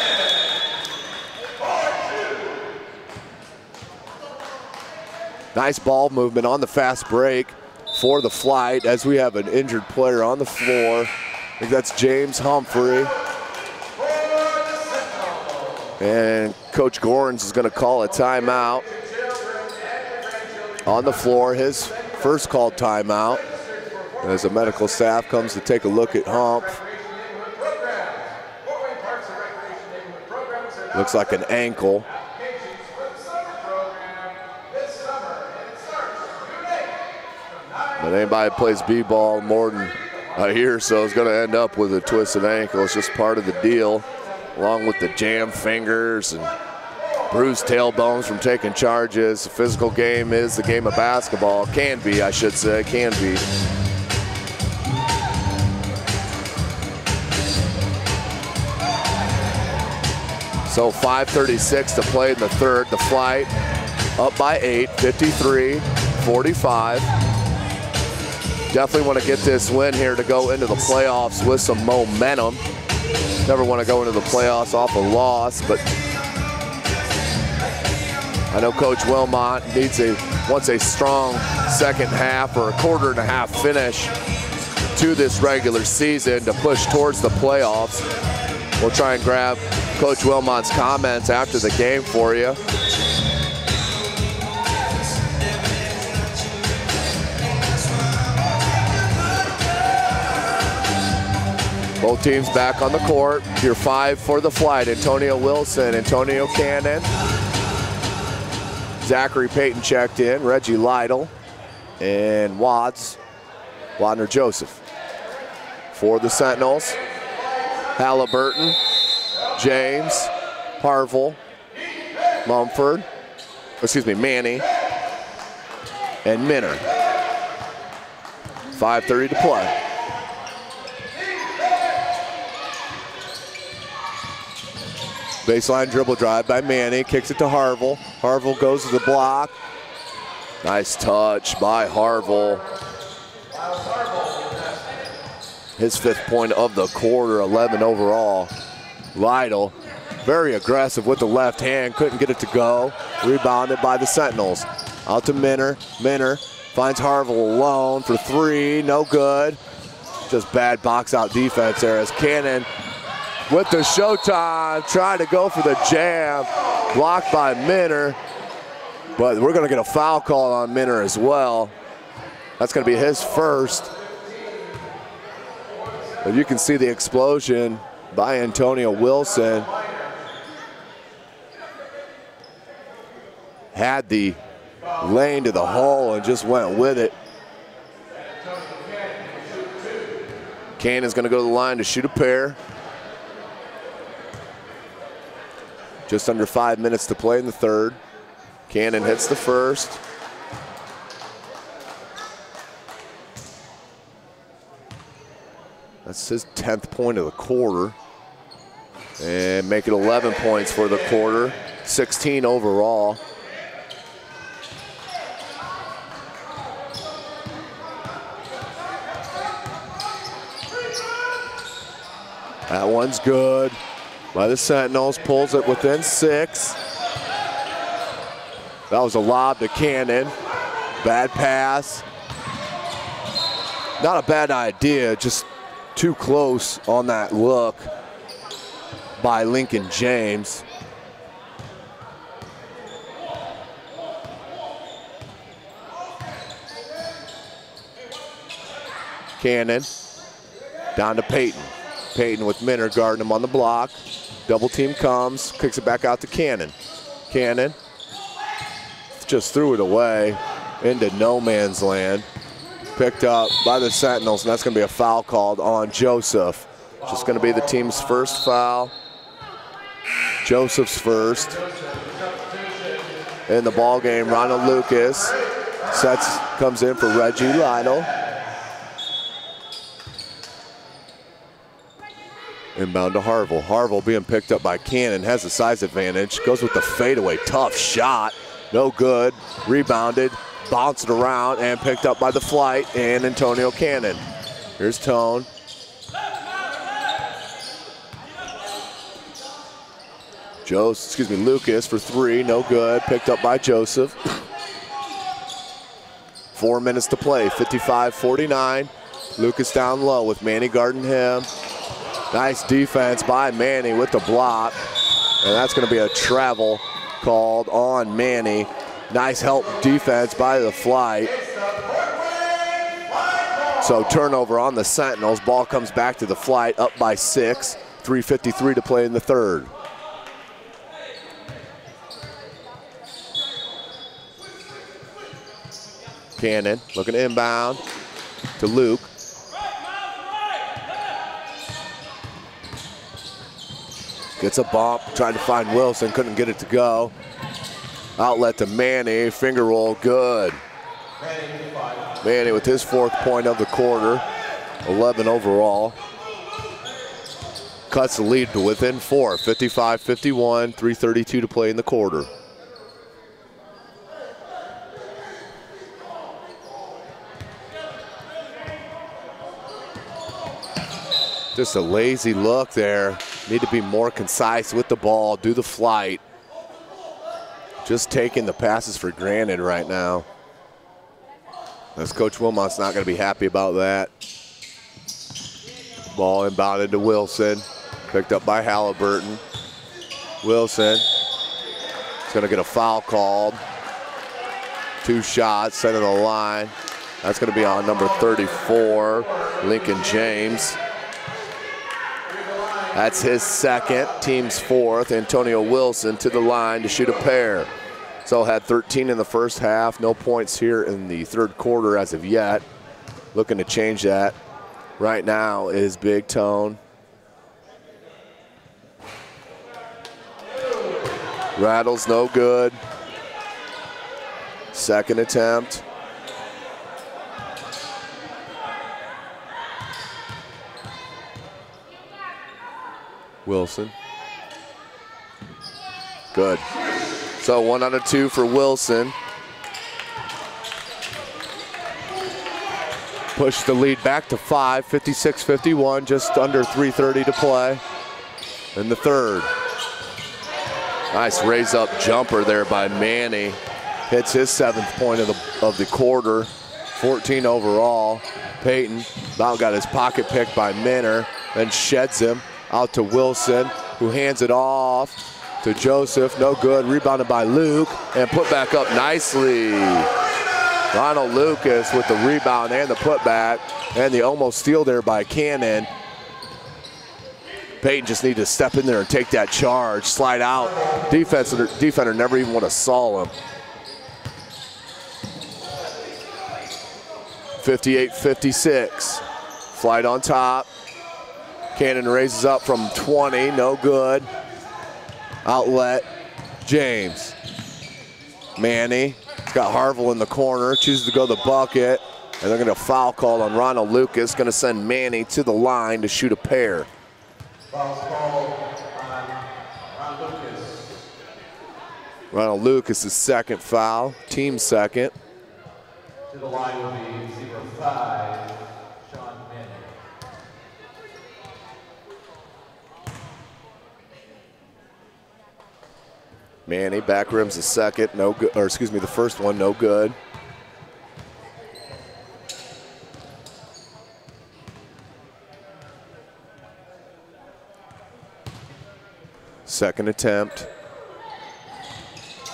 Nice ball movement on the fast break for the Flite, as we have an injured player on the floor. I think that's James Humphrey. And Coach Gorns is going to call a timeout on the floor, his first called timeout, as the medical staff comes to take a look at Hump. Looks like an ankle. But anybody that plays b-ball more than a year or so is going to end up with a twisted ankle. It's just part of the deal, along with the jammed fingers and bruised tailbones from taking charges. The physical game is the game of basketball. Can be, I should say, can be. So 5:36 to play in the third. The Flite up by 8, 53-45. Definitely want to get this win here to go into the playoffs with some momentum. Never want to go into the playoffs off a loss, but I know Coach Wilmot wants a strong second half or a quarter and a half finish to this regular season to push towards the playoffs. We'll try and grab Coach Wilmot's comments after the game for you. Both teams back on the court. Here 5 for the Flite. Antonio Wilson, Antonio Cannon. Zachary Payton checked in. Reggie Lytle and Wadner Joseph. For the Sentinels, Halliburton, James, Harville, Manney, and Minner. 5:30 to play. Baseline dribble drive by Manney, kicks it to Harville. Harville goes to the block. Nice touch by Harville. His 5th point of the quarter, 11 overall. Lytle, very aggressive with the left hand, couldn't get it to go. Rebounded by the Sentinels. Out to Minner. Minner finds Harville alone for 3, no good. Just bad box out defense there as Cannon with the showtime, trying to go for the jam. Blocked by Minner, but we're gonna get a foul call on Minner as well. That's gonna be his first. But you can see the explosion by Antonio Wilson. Had the lane to the hole and just went with it. Cannon's gonna go to the line to shoot a pair. Just under 5 minutes to play in the third. Cannon hits the first. That's his 10th point of the quarter. And make it 11 points for the quarter, 16 overall. That one's good by the Sentinels, pulls it within 6. That was a lob to Cannon. Bad pass. Not a bad idea, just too close on that look by Lincoln James. Cannon down to Payton. Payton with Minner guarding him on the block. Double team comes, kicks it back out to Cannon. Cannon just threw it away into no man's land. Picked up by the Sentinels, and that's going to be a foul called on Joseph. Just going to be the team's first foul. Joseph's first. In the ball game, Ronald Lucas comes in for Reggie Lytle. Inbound to Harville. Harville being picked up by Cannon, has the size advantage, goes with the fadeaway, tough shot, no good, rebounded, bounced around, and picked up by the Flite and Antonio Cannon. Here's Tone. Lucas for 3, no good, picked up by Joseph. 4 minutes to play, 55-49. Lucas down low with Manney guarding him. Nice defense by Manney with the block. And that's going to be a travel called on Manney. Nice help defense by the Flite. So turnover on the Sentinels. Ball comes back to the Flite, up by 6. 3:53 to play in the third. Cannon looking inbound to Luke. Gets a bump, trying to find Wilson, couldn't get it to go. Outlet to Manney, finger roll, good. Manney with his 4th point of the quarter, 11 overall. Cuts the lead to within 4, 55-51, 3:32 to play in the quarter. Just a lazy look there. Need to be more concise with the ball, do the Flite. Just taking the passes for granted right now. As Coach Wilmot's not going to be happy about that. Ball inbounded to Wilson. Picked up by Halliburton. Wilson is going to get a foul called. 2 shots, center of the line. That's going to be on number 34, Lincoln James. That's his second, team's fourth. Antonio Wilson to the line to shoot a pair. So had 13 in the first half, no points here in the third quarter as of yet. Looking to change that. Right now is Big Tone. Rattles no good. Second attempt. Wilson. Good. So 1 out of 2 for Wilson. Push the lead back to 5, 56-51, just under 3:30 to play in the third. Nice raise up jumper there by Manney. Hits his 7th point of the quarter, 14 overall. Peyton about got his pocket picked by Minner, then sheds him out to Wilson, who hands it off to Joseph. No good, rebounded by Luke, and put back up nicely. Ronald Lucas with the rebound and the putback, and the almost steal there by Cannon. Peyton just need to step in there and take that charge, slide out. Defender never even would have saw him. 58-56. Flite on top. Cannon raises up from 20, no good. Outlet, James. Manny. He's got Harville in the corner, chooses to go to the bucket, and they're going to foul call on Ronald Lucas, going to send Manny to the line to shoot a pair. Foul called on Ronald Lucas. Ronald Lucas' second foul, team second. To the line will be 05, Shaun Manney. Manny back rims the second, no good, or excuse me, the first one, no good. Second attempt.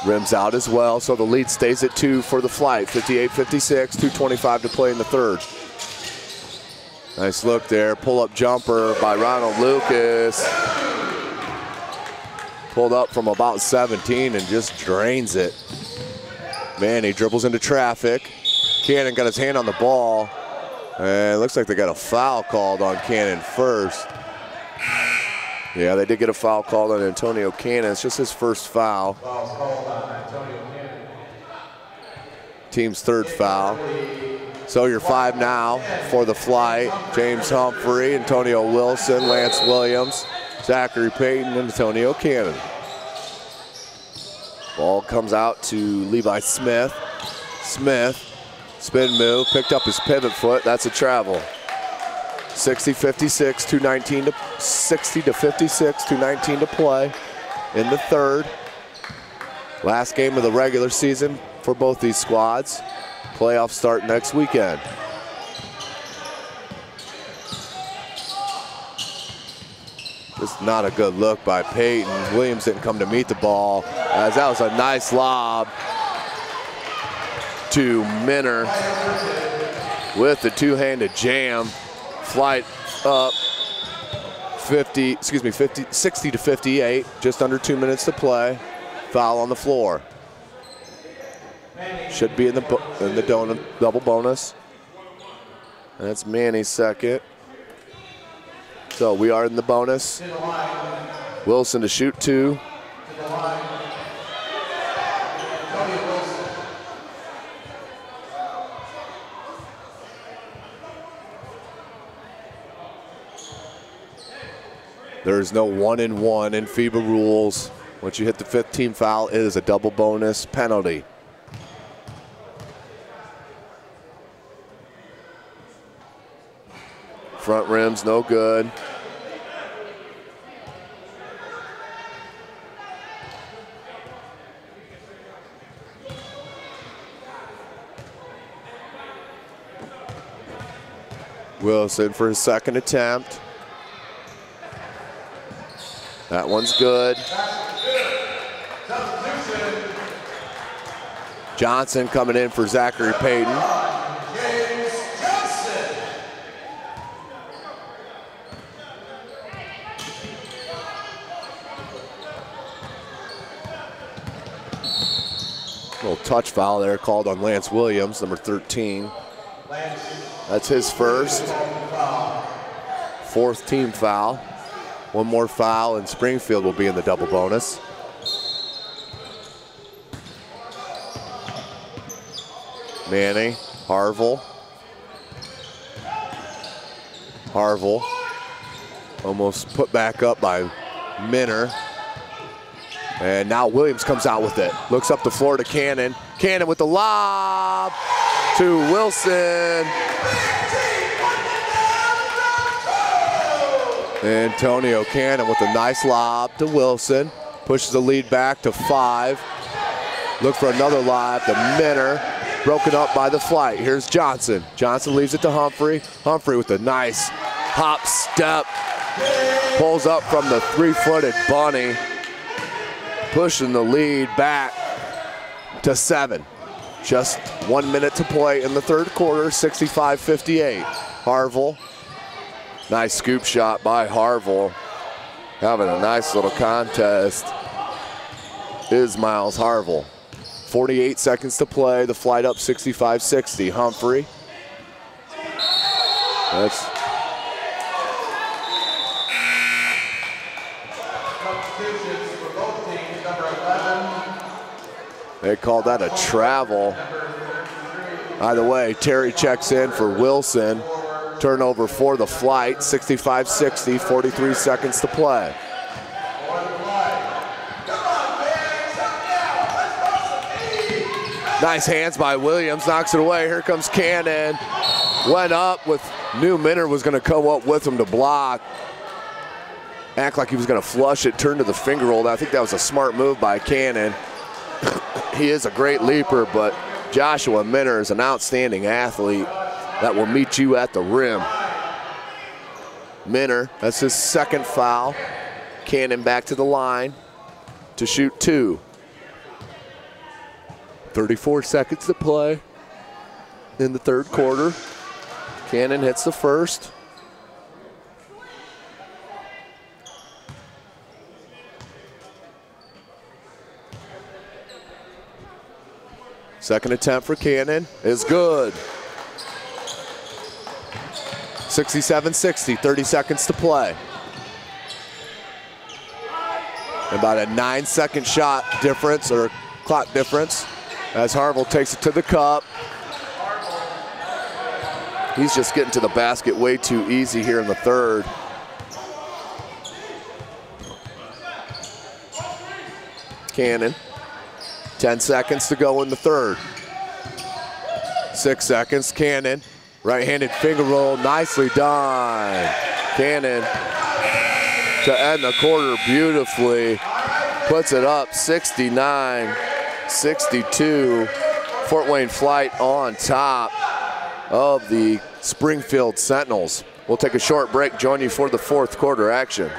Rims out as well, so the lead stays at 2 for the Flite. 58-56, 2:25 to play in the third. Nice look there, pull-up jumper by Ronald Lucas. Pulled up from about 17 and just drains it. Manny dribbles into traffic. Cannon got his hand on the ball. And it looks like they got a foul called on Cannon first. Yeah, they did get a foul called on Antonio Cannon. It's just his first foul. Foul's called on Antonio Cannon. Team's third foul. So you're 5 now for the Flite. James Humphrey, Antonio Wilson, Lance Williams, Zachary Payton, and Antonio Cannon. Ball comes out to Levi Smith. Smith, spin move, picked up his pivot foot. That's a travel. 60-56, 2:19 to 60-56, 2:19 to play in the third. Last game of the regular season for both these squads. Playoffs start next weekend. Just not a good look by Peyton. Williams didn't come to meet the ball, as that was a nice lob to Minner with the two-handed jam. Flite up 60-58, just under 2 minutes to play. Foul on the floor. Should be in the double bonus. And that's Manny's second. So we are in the bonus. Wilson to shoot 2. There's no 1-and-1 in FIBA rules. Once you hit the 5th team foul, it is a double bonus penalty. Front rim's no good. Wilson for his second attempt. That one's good. Johnson coming in for Zachary Payton. Little touch foul there called on Lance Williams, number 13. That's his first. Fourth team foul. One more foul and Springfield will be in the double bonus. Manney, Harville. Harville almost put back up by Minner. And now Williams comes out with it. Looks up the floor to Cannon. Cannon with the lob to Wilson. Antonio Cannon with a nice lob to Wilson. Pushes the lead back to 5. Look for another lob to Minner. Broken up by the Flite. Here's Johnson. Johnson leaves it to Humphrey. Humphrey with a nice hop step. Pulls up from the 3-footed bunny. Pushing the lead back to 7. Just 1 minute to play in the third quarter, 65-58. Harville. Nice scoop shot by Harville. Having a nice little contest is Miles Harville. 48 seconds to play. The Flite up 65-60. Humphrey. That's they called that a travel. Either way, Terry checks in for Wilson. Turnover for the Flite, 65-60, 43 seconds to play. Nice hands by Williams, knocks it away. Here comes Cannon. Went up with, knew Minner was gonna come up with him to block. Act like he was gonna flush it, turn to the finger roll. I think that was a smart move by Cannon. He is a great leaper, but Joshua Minner is an outstanding athlete that will meet you at the rim. Minner, that's his second foul. Cannon back to the line to shoot 2. 34 seconds to play in the third quarter. Cannon hits the first. Second attempt for Cannon is good. 67-60, 30 seconds to play. About a 9-second shot difference or clock difference as Harville takes it to the cup. He's just getting to the basket way too easy here in the third. Cannon. 10 seconds to go in the third. 6 seconds, Cannon. Right-handed finger roll, nicely done. Cannon to end the quarter beautifully. Puts it up 69-62. Fort Wayne Flite on top of the Springfield Sentinels. We'll take a short break, join you for the fourth quarter action.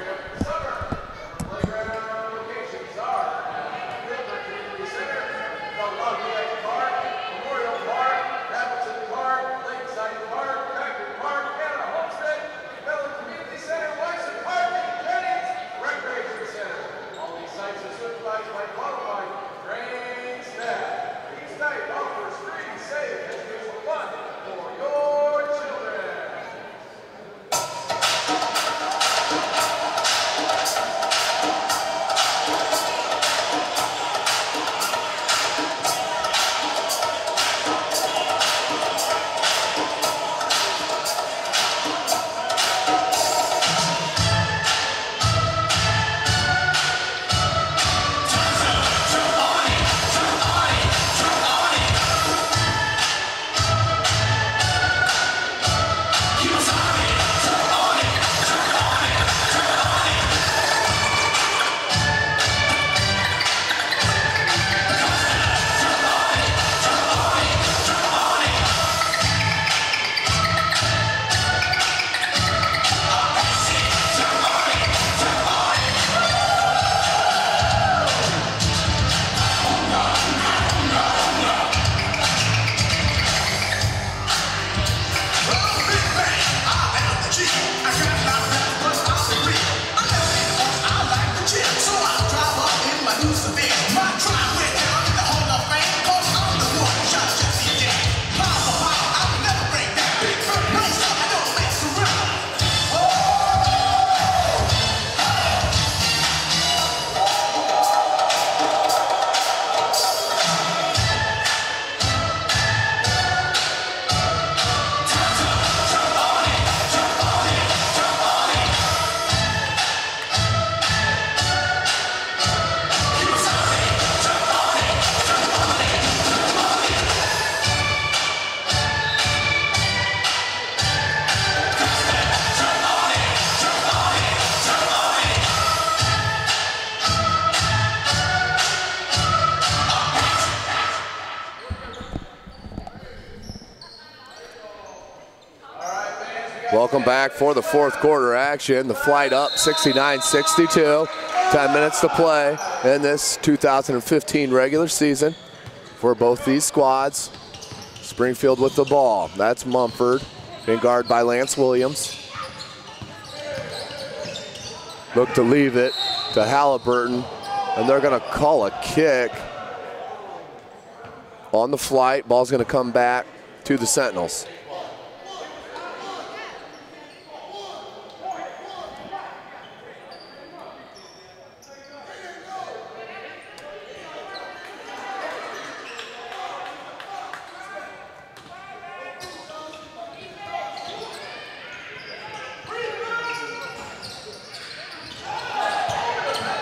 Welcome back for the fourth quarter action. The Flite up 69-62. 10 minutes to play in this 2015 regular season for both these squads. Springfield with the ball. That's Mumford, being guarded by Lance Williams. Look to leave it to Halliburton, and they're going to call a kick on the Flite. Ball's going to come back to the Sentinels.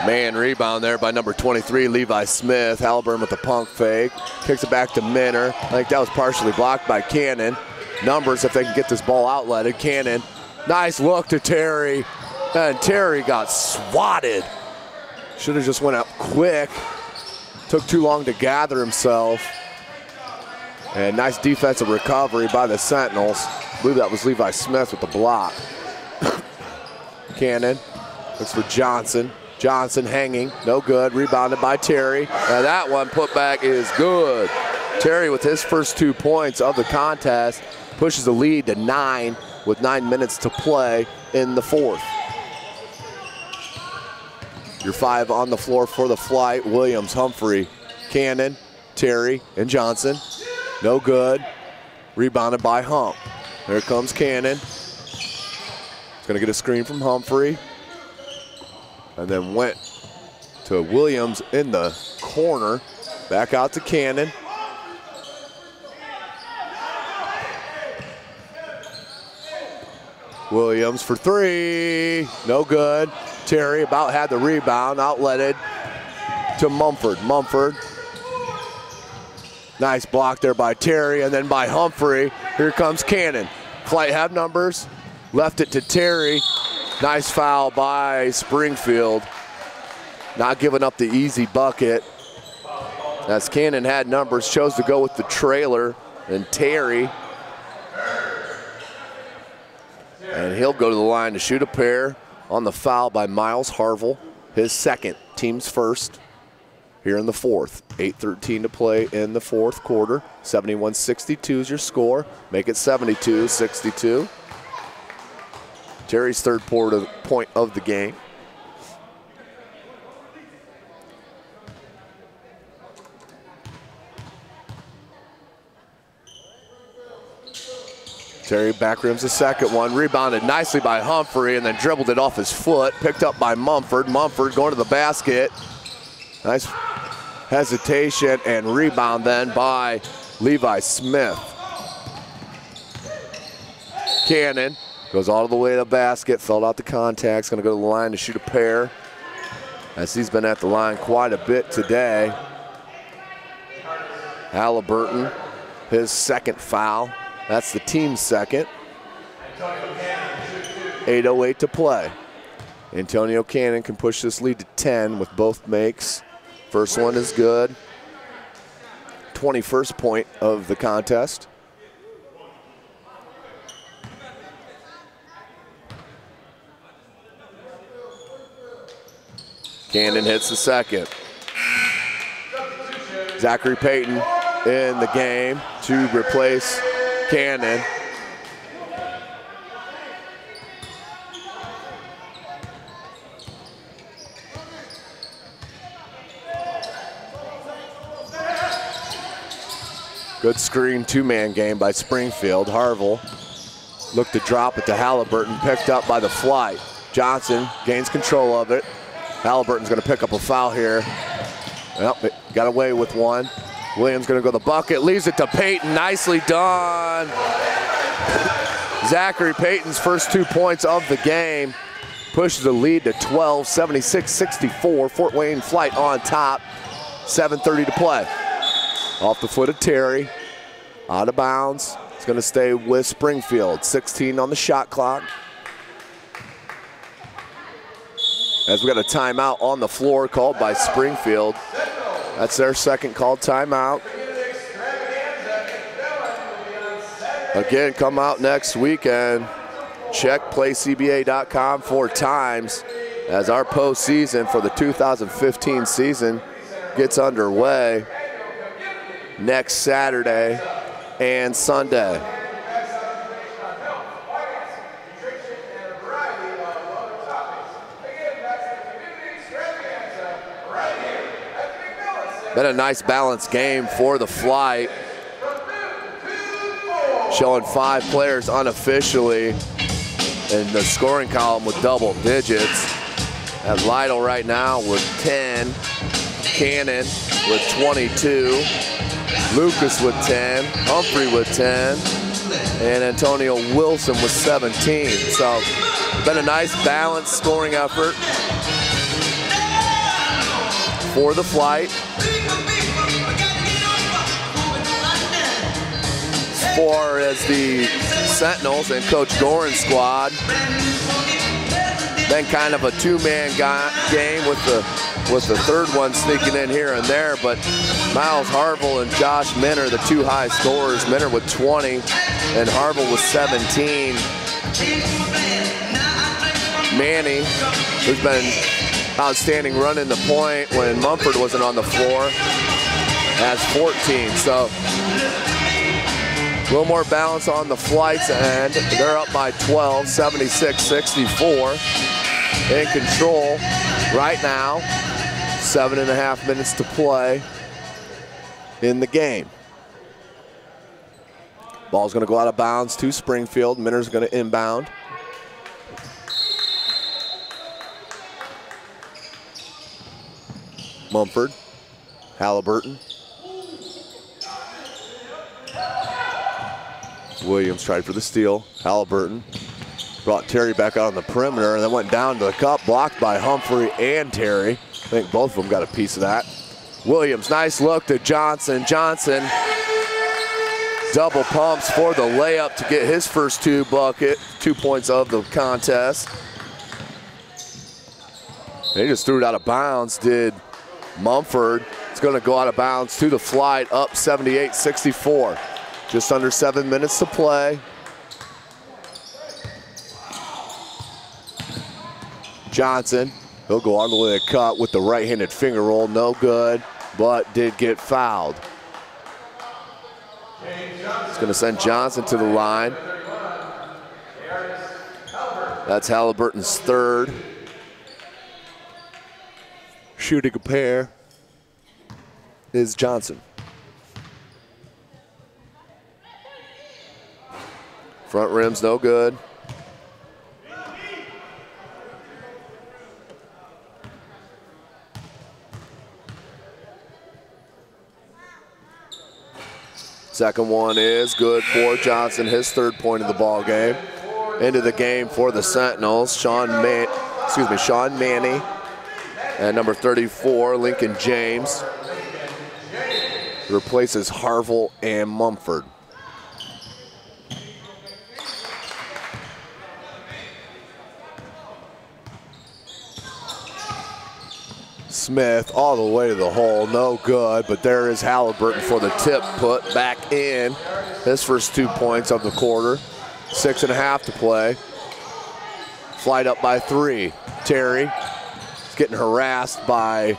Man rebound there by number 23, Levi Smith. Halliburton with the pump fake. Kicks it back to Minner. I think that was partially blocked by Cannon. Numbers if they can get this ball outletted. Cannon, nice look to Terry. And Terry got swatted. Should have just went up quick. Took too long to gather himself. And nice defensive recovery by the Sentinels. I believe that was Levi Smith with the block. Cannon looks for Johnson. Johnson hanging, no good, rebounded by Terry. And that one put back is good. Terry with his first 2 points of the contest pushes the lead to 9 with 9 minutes to play in the fourth. Your 5 on the floor for the Flite. Williams, Humphrey, Cannon, Terry, and Johnson. No good, rebounded by Hump. There comes Cannon. He's gonna get a screen from Humphrey. And then went to Williams in the corner. Back out to Cannon. Williams for 3. No good. Terry about had the rebound. Outletted to Mumford. Mumford. Nice block there by Terry and then by Humphrey. Here comes Cannon. Flite have numbers. Left it to Terry. Nice foul by Springfield. Not giving up the easy bucket. As Cannon had numbers, chose to go with the trailer and Terry. And he'll go to the line to shoot a pair on the foul by Miles Harville. His second, team's first here in the fourth. 8:13 to play in the fourth quarter. 71-62 is your score. Make it 72-62. Terry's third point of the game. Terry back rims the second one. Rebounded nicely by Humphrey and then dribbled it off his foot. Picked up by Mumford. Mumford going to the basket. Nice hesitation and rebound then by Levi Smith. Cannon. Goes all the way to the basket, filled out the contacts, gonna go to the line to shoot a pair. As he's been at the line quite a bit today. Halliburton, his second foul. That's the team's second. 8:08 to play. Antonio Cannon can push this lead to 10 with both makes. First one is good. 21st point of the contest. Cannon hits the second. Zachary Payton in the game to replace Cannon. Good screen, two-man game by Springfield. Harville looked to drop it to Halliburton, picked up by the Flite. Johnson gains control of it. Halliburton's gonna pick up a foul here. Well, got away with one. Williams gonna go to the bucket, leaves it to Payton, nicely done. Zachary Payton's first 2 points of the game pushes the lead to 12, 76-64. Fort Wayne Flite on top, 7:30 to play. Off the foot of Terry, out of bounds. It's gonna stay with Springfield, 16 on the shot clock. As we got a timeout on the floor called by Springfield. That's their second called timeout. Again, come out next week and check playcba.com 4 times as our postseason for the 2015 season gets underway next Saturday and Sunday. Been a nice balanced game for the Flite. Showing 5 players unofficially in the scoring column with double digits. At Lytle right now with 10, Cannon with 22, Lucas with 10, Humphrey with 10, and Antonio Wilson with 17. So, been a nice balanced scoring effort for the Flite. As far as the Sentinels and Coach Gorin's squad, been kind of a 2-man game with the third one sneaking in here and there, but Miles Harville and Josh Minner, the 2 high scorers, Minner with 20 and Harville with 17. Manny, who's been outstanding running the point when Mumford wasn't on the floor, has 14. So a little more balance on the Flite's end. They're up by 12, 76-64. In control right now. 7.5 minutes to play in the game. Ball's going to go out of bounds to Springfield. Minner's going to inbound. Mumford, Halliburton. Williams tried for the steal. Halliburton brought Terry back out on the perimeter and then went down to the cup, blocked by Humphrey and Terry. I think both of them got a piece of that. Williams, nice look to Johnson. Johnson double pumps for the layup to get his first 2 points of the contest. They just threw it out of bounds, did Mumford. It's going to go out of bounds to the Flite, up 78-64. Just under 7 minutes to play. Johnson, he'll go all the way to cut with the right-handed finger roll, no good, but did get fouled. It's going to send Johnson to the line. That's Halliburton's 3rd. Shooting a pair is Johnson. Front rim's no good. Second one is good for Johnson, his 3rd point of the ball game. Into the game for the Sentinels, Shaun Manney, and number 34, Lincoln James, replaces Harville and Mumford. Smith all the way to the hole, no good, but there is Halliburton for the tip, put back in. His first 2 points of the quarter. 6.5 to play. Flite up by 3. Terry is getting harassed by,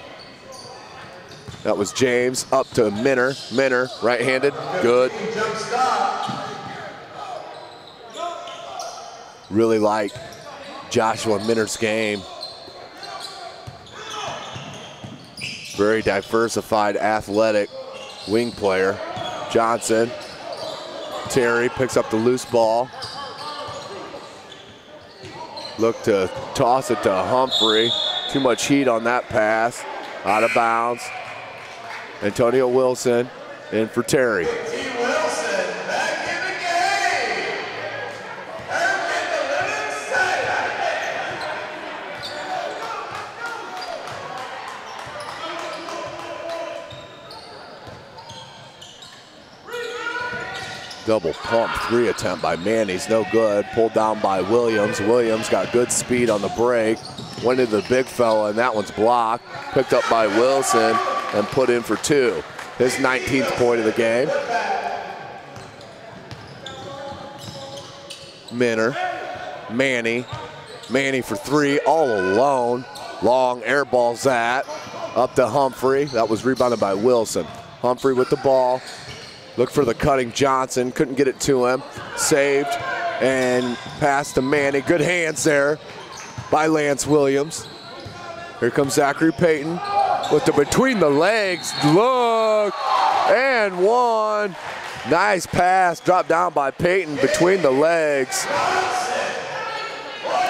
that was James, up to Minner. Minner, right-handed, good. Really like Joshua Minner's game. Very diversified, athletic wing player. Johnson, Terry picks up the loose ball. Look to toss it to Humphrey. Too much heat on that pass. Out of bounds. Antonio Wilson in for Terry. Double pump 3 attempt by Manney's no good. Pulled down by Williams. Williams got good speed on the break. Went into the big fella and that one's blocked. Picked up by Wilson and put in for 2. His 19th point of the game. Minner Manney. Manney for three, all alone. Long air ball's that. Up to Humphrey. That was rebounded by Wilson. Humphrey with the ball. Looked for the cutting Johnson. Couldn't get it to him. Saved and passed to Manney. Good hands there by Lance Williams. Here comes Zachary Payton with the between the legs look and one. Nice pass, dropped down by Payton between the legs.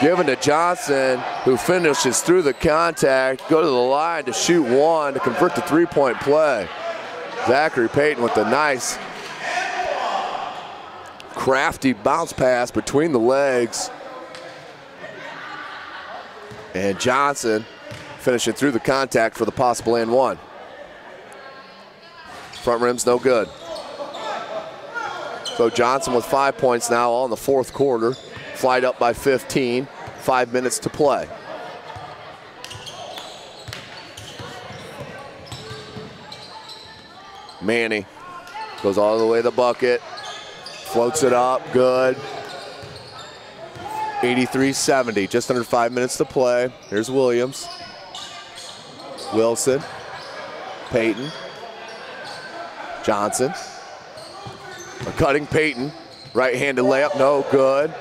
Given to Johnson, who finishes through the contact, go to the line to shoot one to convert the three-point play. Zachary Payton with a nice, crafty bounce pass between the legs. And Johnson finishing through the contact for the possible and one. Front rim's no good. So Johnson with 5 points now, all in the fourth quarter. Flite up by 15, 5 minutes to play. Manney goes all the way to the bucket, floats it up, good. 83-70, just under 5 minutes to play. Here's Williams. Wilson, Payton, Johnson. A cutting Payton, right-handed layup, no good.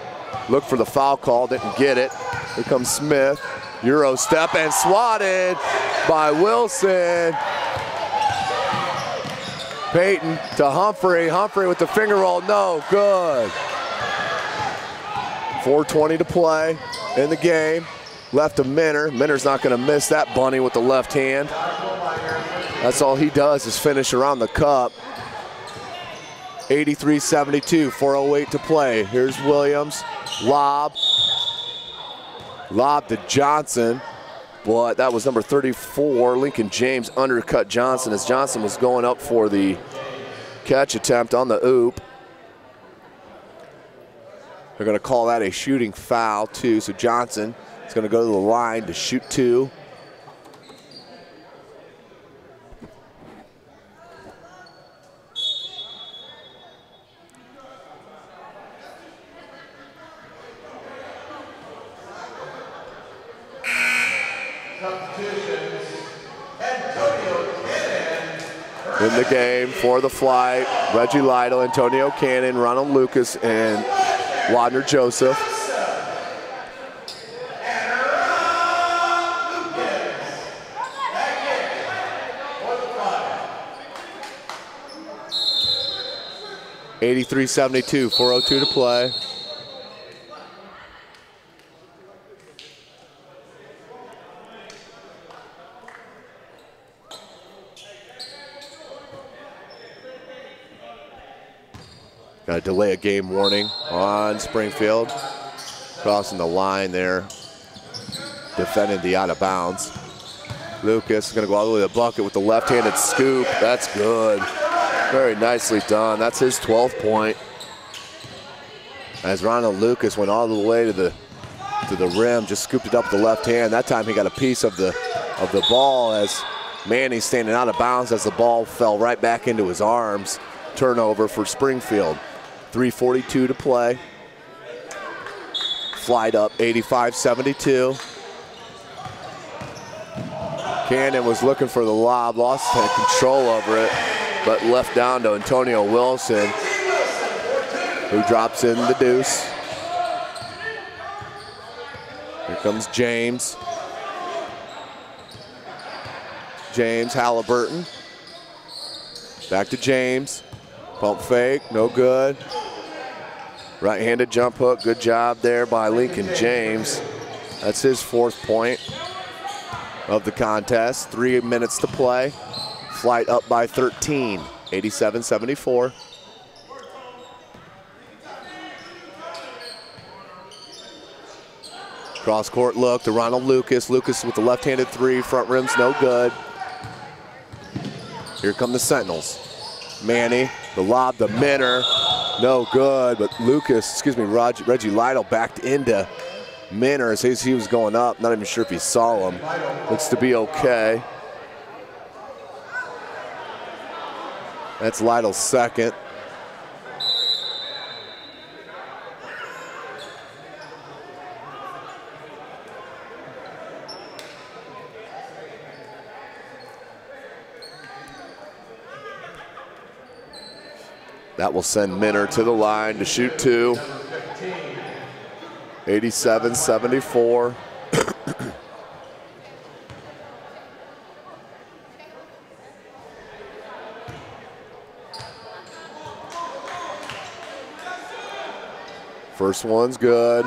Look for the foul call, didn't get it. Here comes Smith, Euro step and swatted by Wilson. Payton to Humphrey, Humphrey with the finger roll, no good. 4:20 to play in the game. Left to Minner. Minner's not going to miss that bunny with the left hand. That's all he does is finish around the cup. 83-72, 4:08 to play. Here's Williams, lob. Lob to Johnson, but that was number 34. Lincoln James undercut Johnson as Johnson was going up for the catch attempt on the oop. They're going to call that a shooting foul too, so Johnson is going to go to the line to shoot two. In the game for the Flite, Reggie Lytle, Antonio Cannon, Ronald Lucas, and Wadner Joseph. (83-72), 4:02 to play. Got a delay of game warning on Springfield. Crossing the line there, defending the out of bounds. Lucas is going to go all the way to the bucket with the left-handed scoop. That's good. Very nicely done. That's his 12th point. As Ronald Lucas went all the way to the rim, just scooped it up with the left hand. That time he got a piece of the ball as Manney standing out of bounds as the ball fell right back into his arms. Turnover for Springfield. 3:42 to play. Flite up 85-72. Cannon was looking for the lob, lost control over it, but left down to Antonio Wilson, who drops in the deuce. Here comes James. James Halliburton. Back to James. Pump fake, no good. Right-handed jump hook, good job there by Lincoln James. That's his 4th point of the contest. 3 minutes to play. Flite up by 13, 87-74. Cross-court look to Ronald Lucas. Lucas with the left-handed three, front rim's no good. Here come the Sentinels. Manney, the lob to Minner, no good, but Reggie Lytle backed into Minner as he was going up. Not even sure if he saw him. Looks to be okay. That's Lytle's 2nd. That will send Minner to the line to shoot two. 87-74. First one's good.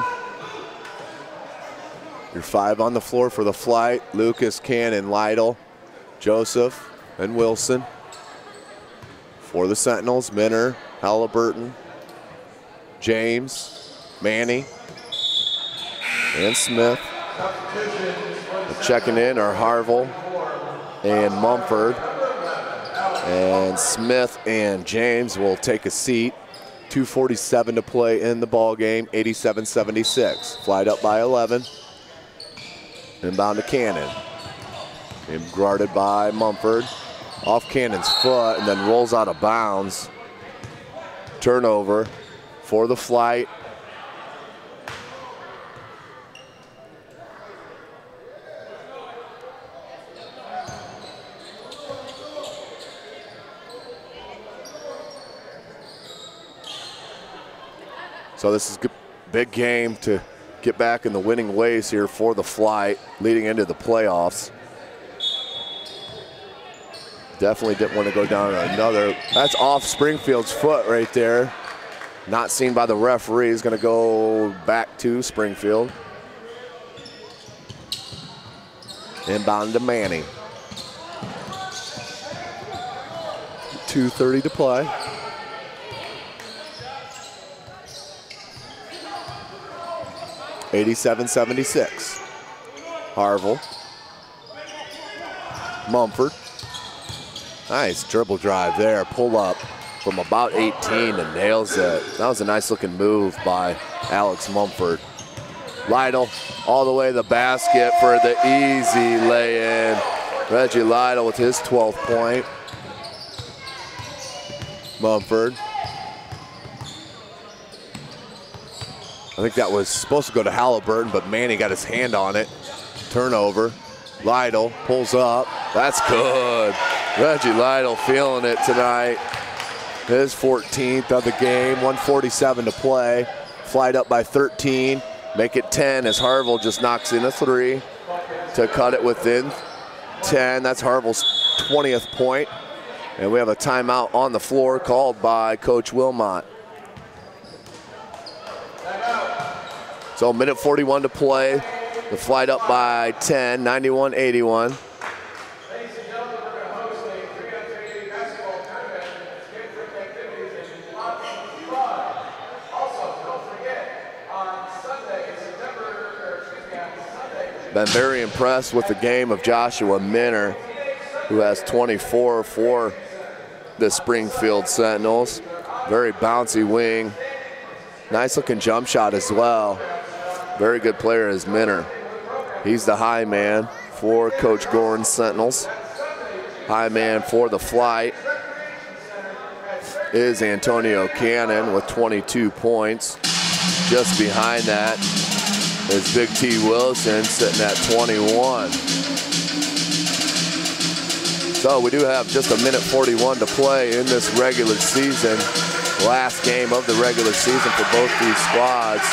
Your 5 on the floor for the Flite. Lucas, Cannon, Lytle, Joseph, and Wilson. For the Sentinels, Minner, Halliburton, James, Manney, and Smith. Checking in are Harville and Mumford. And Smith and James will take a seat. 2:47 to play in the ball game. 87-76. Flite up by 11. Inbound to Cannon. And guarded by Mumford. Off Cannon's foot and then rolls out of bounds. Turnover for the Flite. So this is a big game to get back in the winning ways here for the Flite leading into the playoffs. Definitely didn't want to go down to another. That's off Springfield's foot right there. Not seen by the referee. He's going to go back to Springfield. Inbound to Manney. 2:30 to play. (87-76). Harville. Mumford. Nice dribble drive there. Pull up from about 18 and nails it. That was a nice looking move by Alex Mumford. Lytle all the way to the basket for the easy lay-in. Reggie Lytle with his 12th point. Mumford. I think that was supposed to go to Halliburton, but Manny got his hand on it. Turnover. Lytle pulls up. That's good. Reggie Lytle feeling it tonight. His 14th of the game. 1:47 to play. Flite up by 13. Make it 10 as Harville just knocks in a 3 to cut it within 10. That's Harville's 20th point. And we have a timeout on the floor called by Coach Wilmot. So 1:41 to play. The Flite up by 10, 91-81. Ladies and gentlemen, we're going to host a 3-on-3 basketball tournament and different activities and lots of fun. Also, don't forget, on Sunday, Been very impressed with the game of Joshua Minner, who has 24 for the Springfield Sentinels. Very bouncy wing. Nice looking jump shot as well. Very good player is Minner. He's the high man for Coach Gorin's Sentinels. High man for the Flite is Antonio Cannon with 22 points. Just behind that is Big T Wilson sitting at 21. So we do have just 1:41 to play in this regular season. Last game of the regular season for both these squads.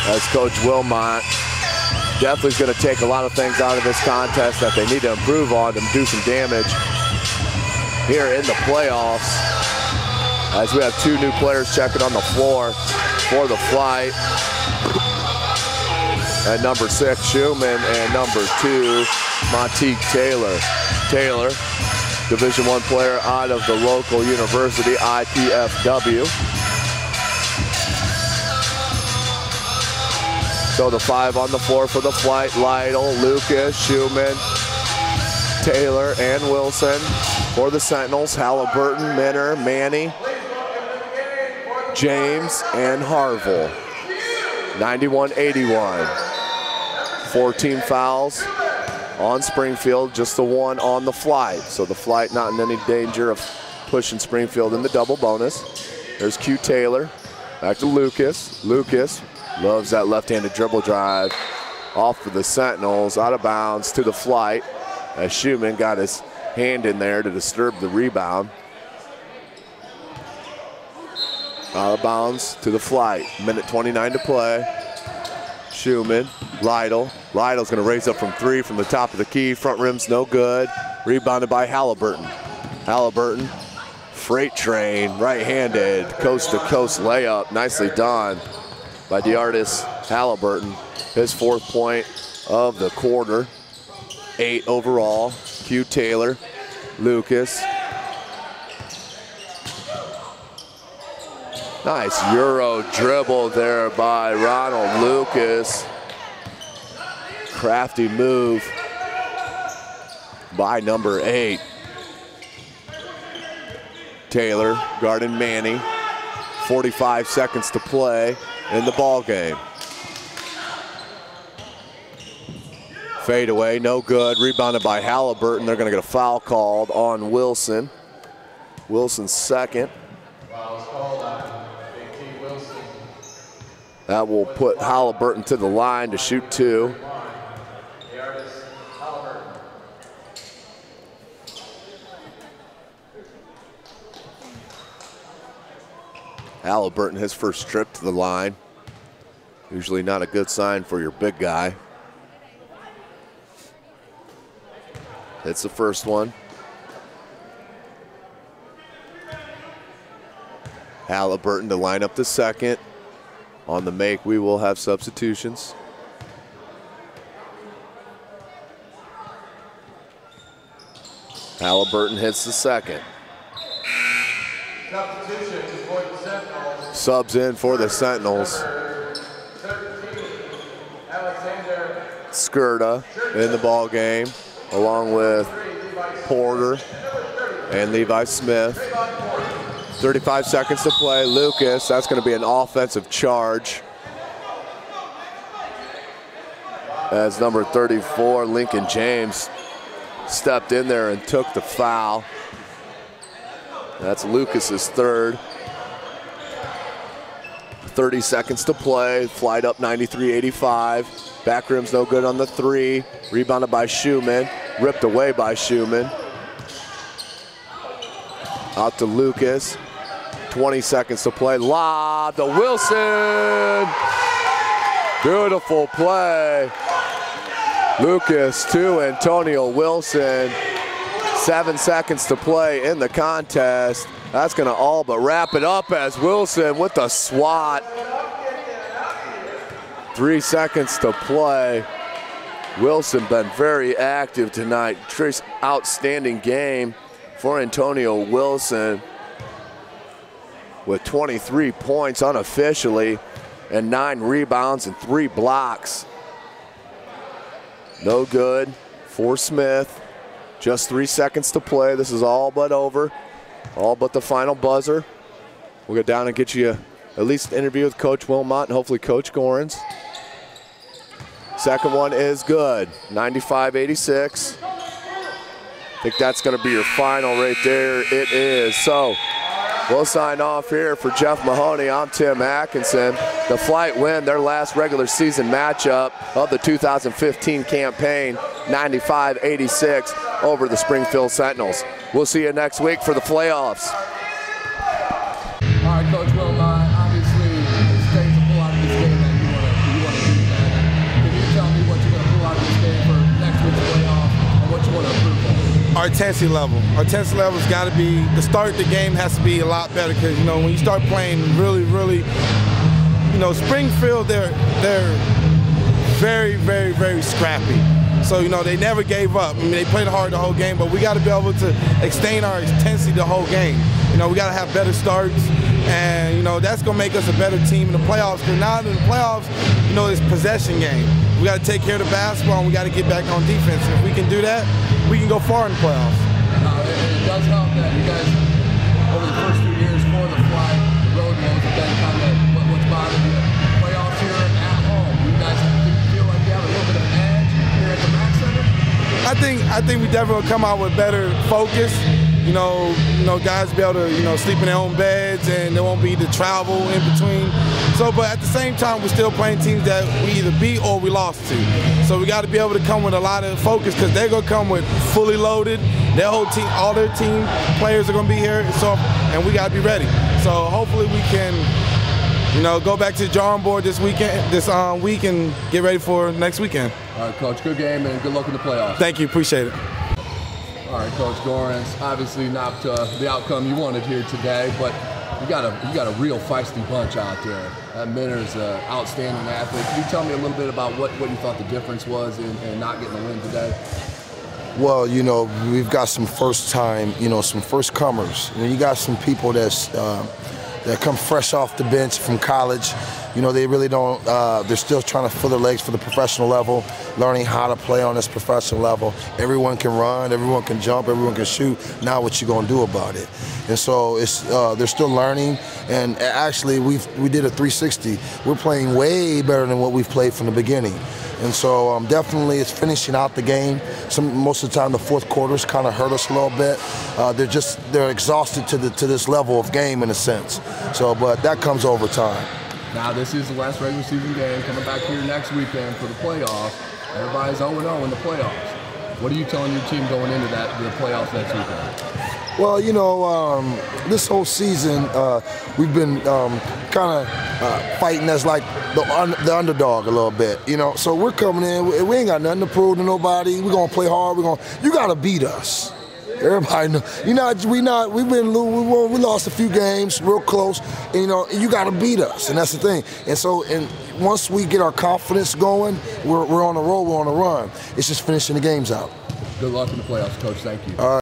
As Coach Wilmot definitely is going to take a lot of things out of this contest that they need to improve on to do some damage here in the playoffs. As we have two new players checking on the floor for the Flite. At number 6, Schumann, and number 2, Monteek Taylor. Taylor, Division I player out of the local university, IPFW. So the 5 on the floor for the Flite: Lytle, Lucas, Schumann, Taylor, and Wilson. For the Sentinels: Halliburton, Minner, Manney, James, and Harville. 91-81. 14 fouls on Springfield, just the 1 on the Flite. So the Flite not in any danger of pushing Springfield in the double bonus. There's Q Taylor, back to Lucas. Lucas loves that left-handed dribble drive off of the Sentinels, out of bounds to the Flite, as Schumann got his hand in there to disturb the rebound. Out of bounds to the Flite. Minute 29 to play. Schumann, Lytle. Lytle's going to raise up from 3 from the top of the key. Front rim's no good. Rebounded by Halliburton. Halliburton, freight train, right-handed, coast-to-coast layup. Nicely done by DeArtis Halliburton. His 4th point of the quarter. 8 overall. Q Taylor, Lucas. Nice Euro dribble there by Ronald Lucas. Crafty move by number 8. Taylor guarding Manney. 45 seconds to play in the ball game. Fade away, no good. Rebounded by Halliburton. They're going to get a foul called on Wilson. Wilson's 2nd. That will put Halliburton to the line to shoot 2. Halliburton, his first trip to the line. Usually not a good sign for your big guy. It's the first one. Halliburton to line up the 2nd. On the make, we will have substitutions. Halliburton hits the 2nd. Subs in for the Sentinels. Skirta in the ball game, along with Porter and Levi Smith. 35 seconds to play. Lucas, that's going to be an offensive charge. As number 34, Lincoln James, stepped in there and took the foul. That's Lucas's 3rd. 30 seconds to play. Flite up 93-85. Back rim's no good on the 3. Rebounded by Schumann. Ripped away by Schumann. Out to Lucas. 20 seconds to play. Lob to Wilson. Beautiful play. Lucas to Antonio Wilson. 7 seconds to play in the contest. That's going to all but wrap it up as Wilson with the swat. 3 seconds to play. Wilson been very active tonight. Outstanding game for Antonio Wilson with 23 points unofficially and 9 rebounds and 3 blocks. No good for Smith. Just 3 seconds to play. This is all but over. All but the final buzzer. We'll go down and get you at least an interview with Coach Wilmot and hopefully Coach Gorens. Second one is good, 95-86. I think that's going to be your final right there. It is. So we'll sign off here for Jeff Mahoney. I'm Tim Atkinson. The Flite win their last regular season matchup of the 2015 campaign, 95-86 over the Springfield Sentinels. We'll see you next week for the playoffs. All right, Coach Wilmot, obviously the state's a pull out of this game that you want to do that. Can you tell me what you're going to pull out of this game for next week's playoff and what you want to improve on? Our intensity level. Our intensity level's got to be, the start of the game has to be a lot better because, you know, when you start playing really, you know, Springfield, they're very, very scrappy. So, you know, they never gave up. I mean, they played hard the whole game, but we got to be able to extend our intensity the whole game. You know, we got to have better starts, and, you know, that's going to make us a better team in the playoffs, because now in the playoffs, you know, it's possession game. We got to take care of the basketball, and we got to get back on defense. If we can do that, we can go far in the playoffs. It does help that you guys, over the first 2 years for the Flite, the road games have been kind of what's bothering you. Playoffs here at home, you guys feel like you have a little bit of an edge here at the Mac Center? I think we definitely come out with better focus guys be able to, sleep in their own beds, and there won't be the travel in between. So, but at the same time, we're still playing teams that we either beat or we lost to. So we got to be able to come with a lot of focus, because they're going to come with fully loaded. Their whole team, all their team players are going to be here, and we got to be ready. So hopefully we can, go back to the drawing board this week and get ready for next weekend. All right, Coach, good game and good luck in the playoffs. Thank you, appreciate it. All right, Coach Dorrance, obviously not the outcome you wanted here today, but you got a real feisty bunch out there. Minner's an outstanding athlete. Can you tell me a little bit about what you thought the difference was in not getting a win today? Well, we've got some first time, some first comers. You got some people that come fresh off the bench from college. They really don't, they're still trying to fill their legs for the professional level, learning how to play on this professional level. Everyone can run, everyone can jump, everyone can shoot. Now what you gonna do about it? And so they're still learning, and actually we did a 360. We're playing way better than what we've played from the beginning. And so definitely it's finishing out the game. Most of the time the fourth quarters kind of hurt us a little bit. They're exhausted to this level of game in a sense. So, but that comes over time. Now this is the last regular season game, coming back here next weekend for the playoffs. Everybody's 0-0 in the playoffs. What are you telling your team going into the playoffs next weekend? Well, this whole season we've been kind of fighting as like the underdog a little bit, So we're coming in, we ain't got nothing to prove to nobody. We're gonna play hard. You gotta beat us. Everybody know. We lost a few games real close, and you got to beat us, and that's the thing. And so, once we get our confidence going, we're on the roll, we're on the run. It's just finishing the games out. Good luck in the playoffs, Coach. Thank you. All right.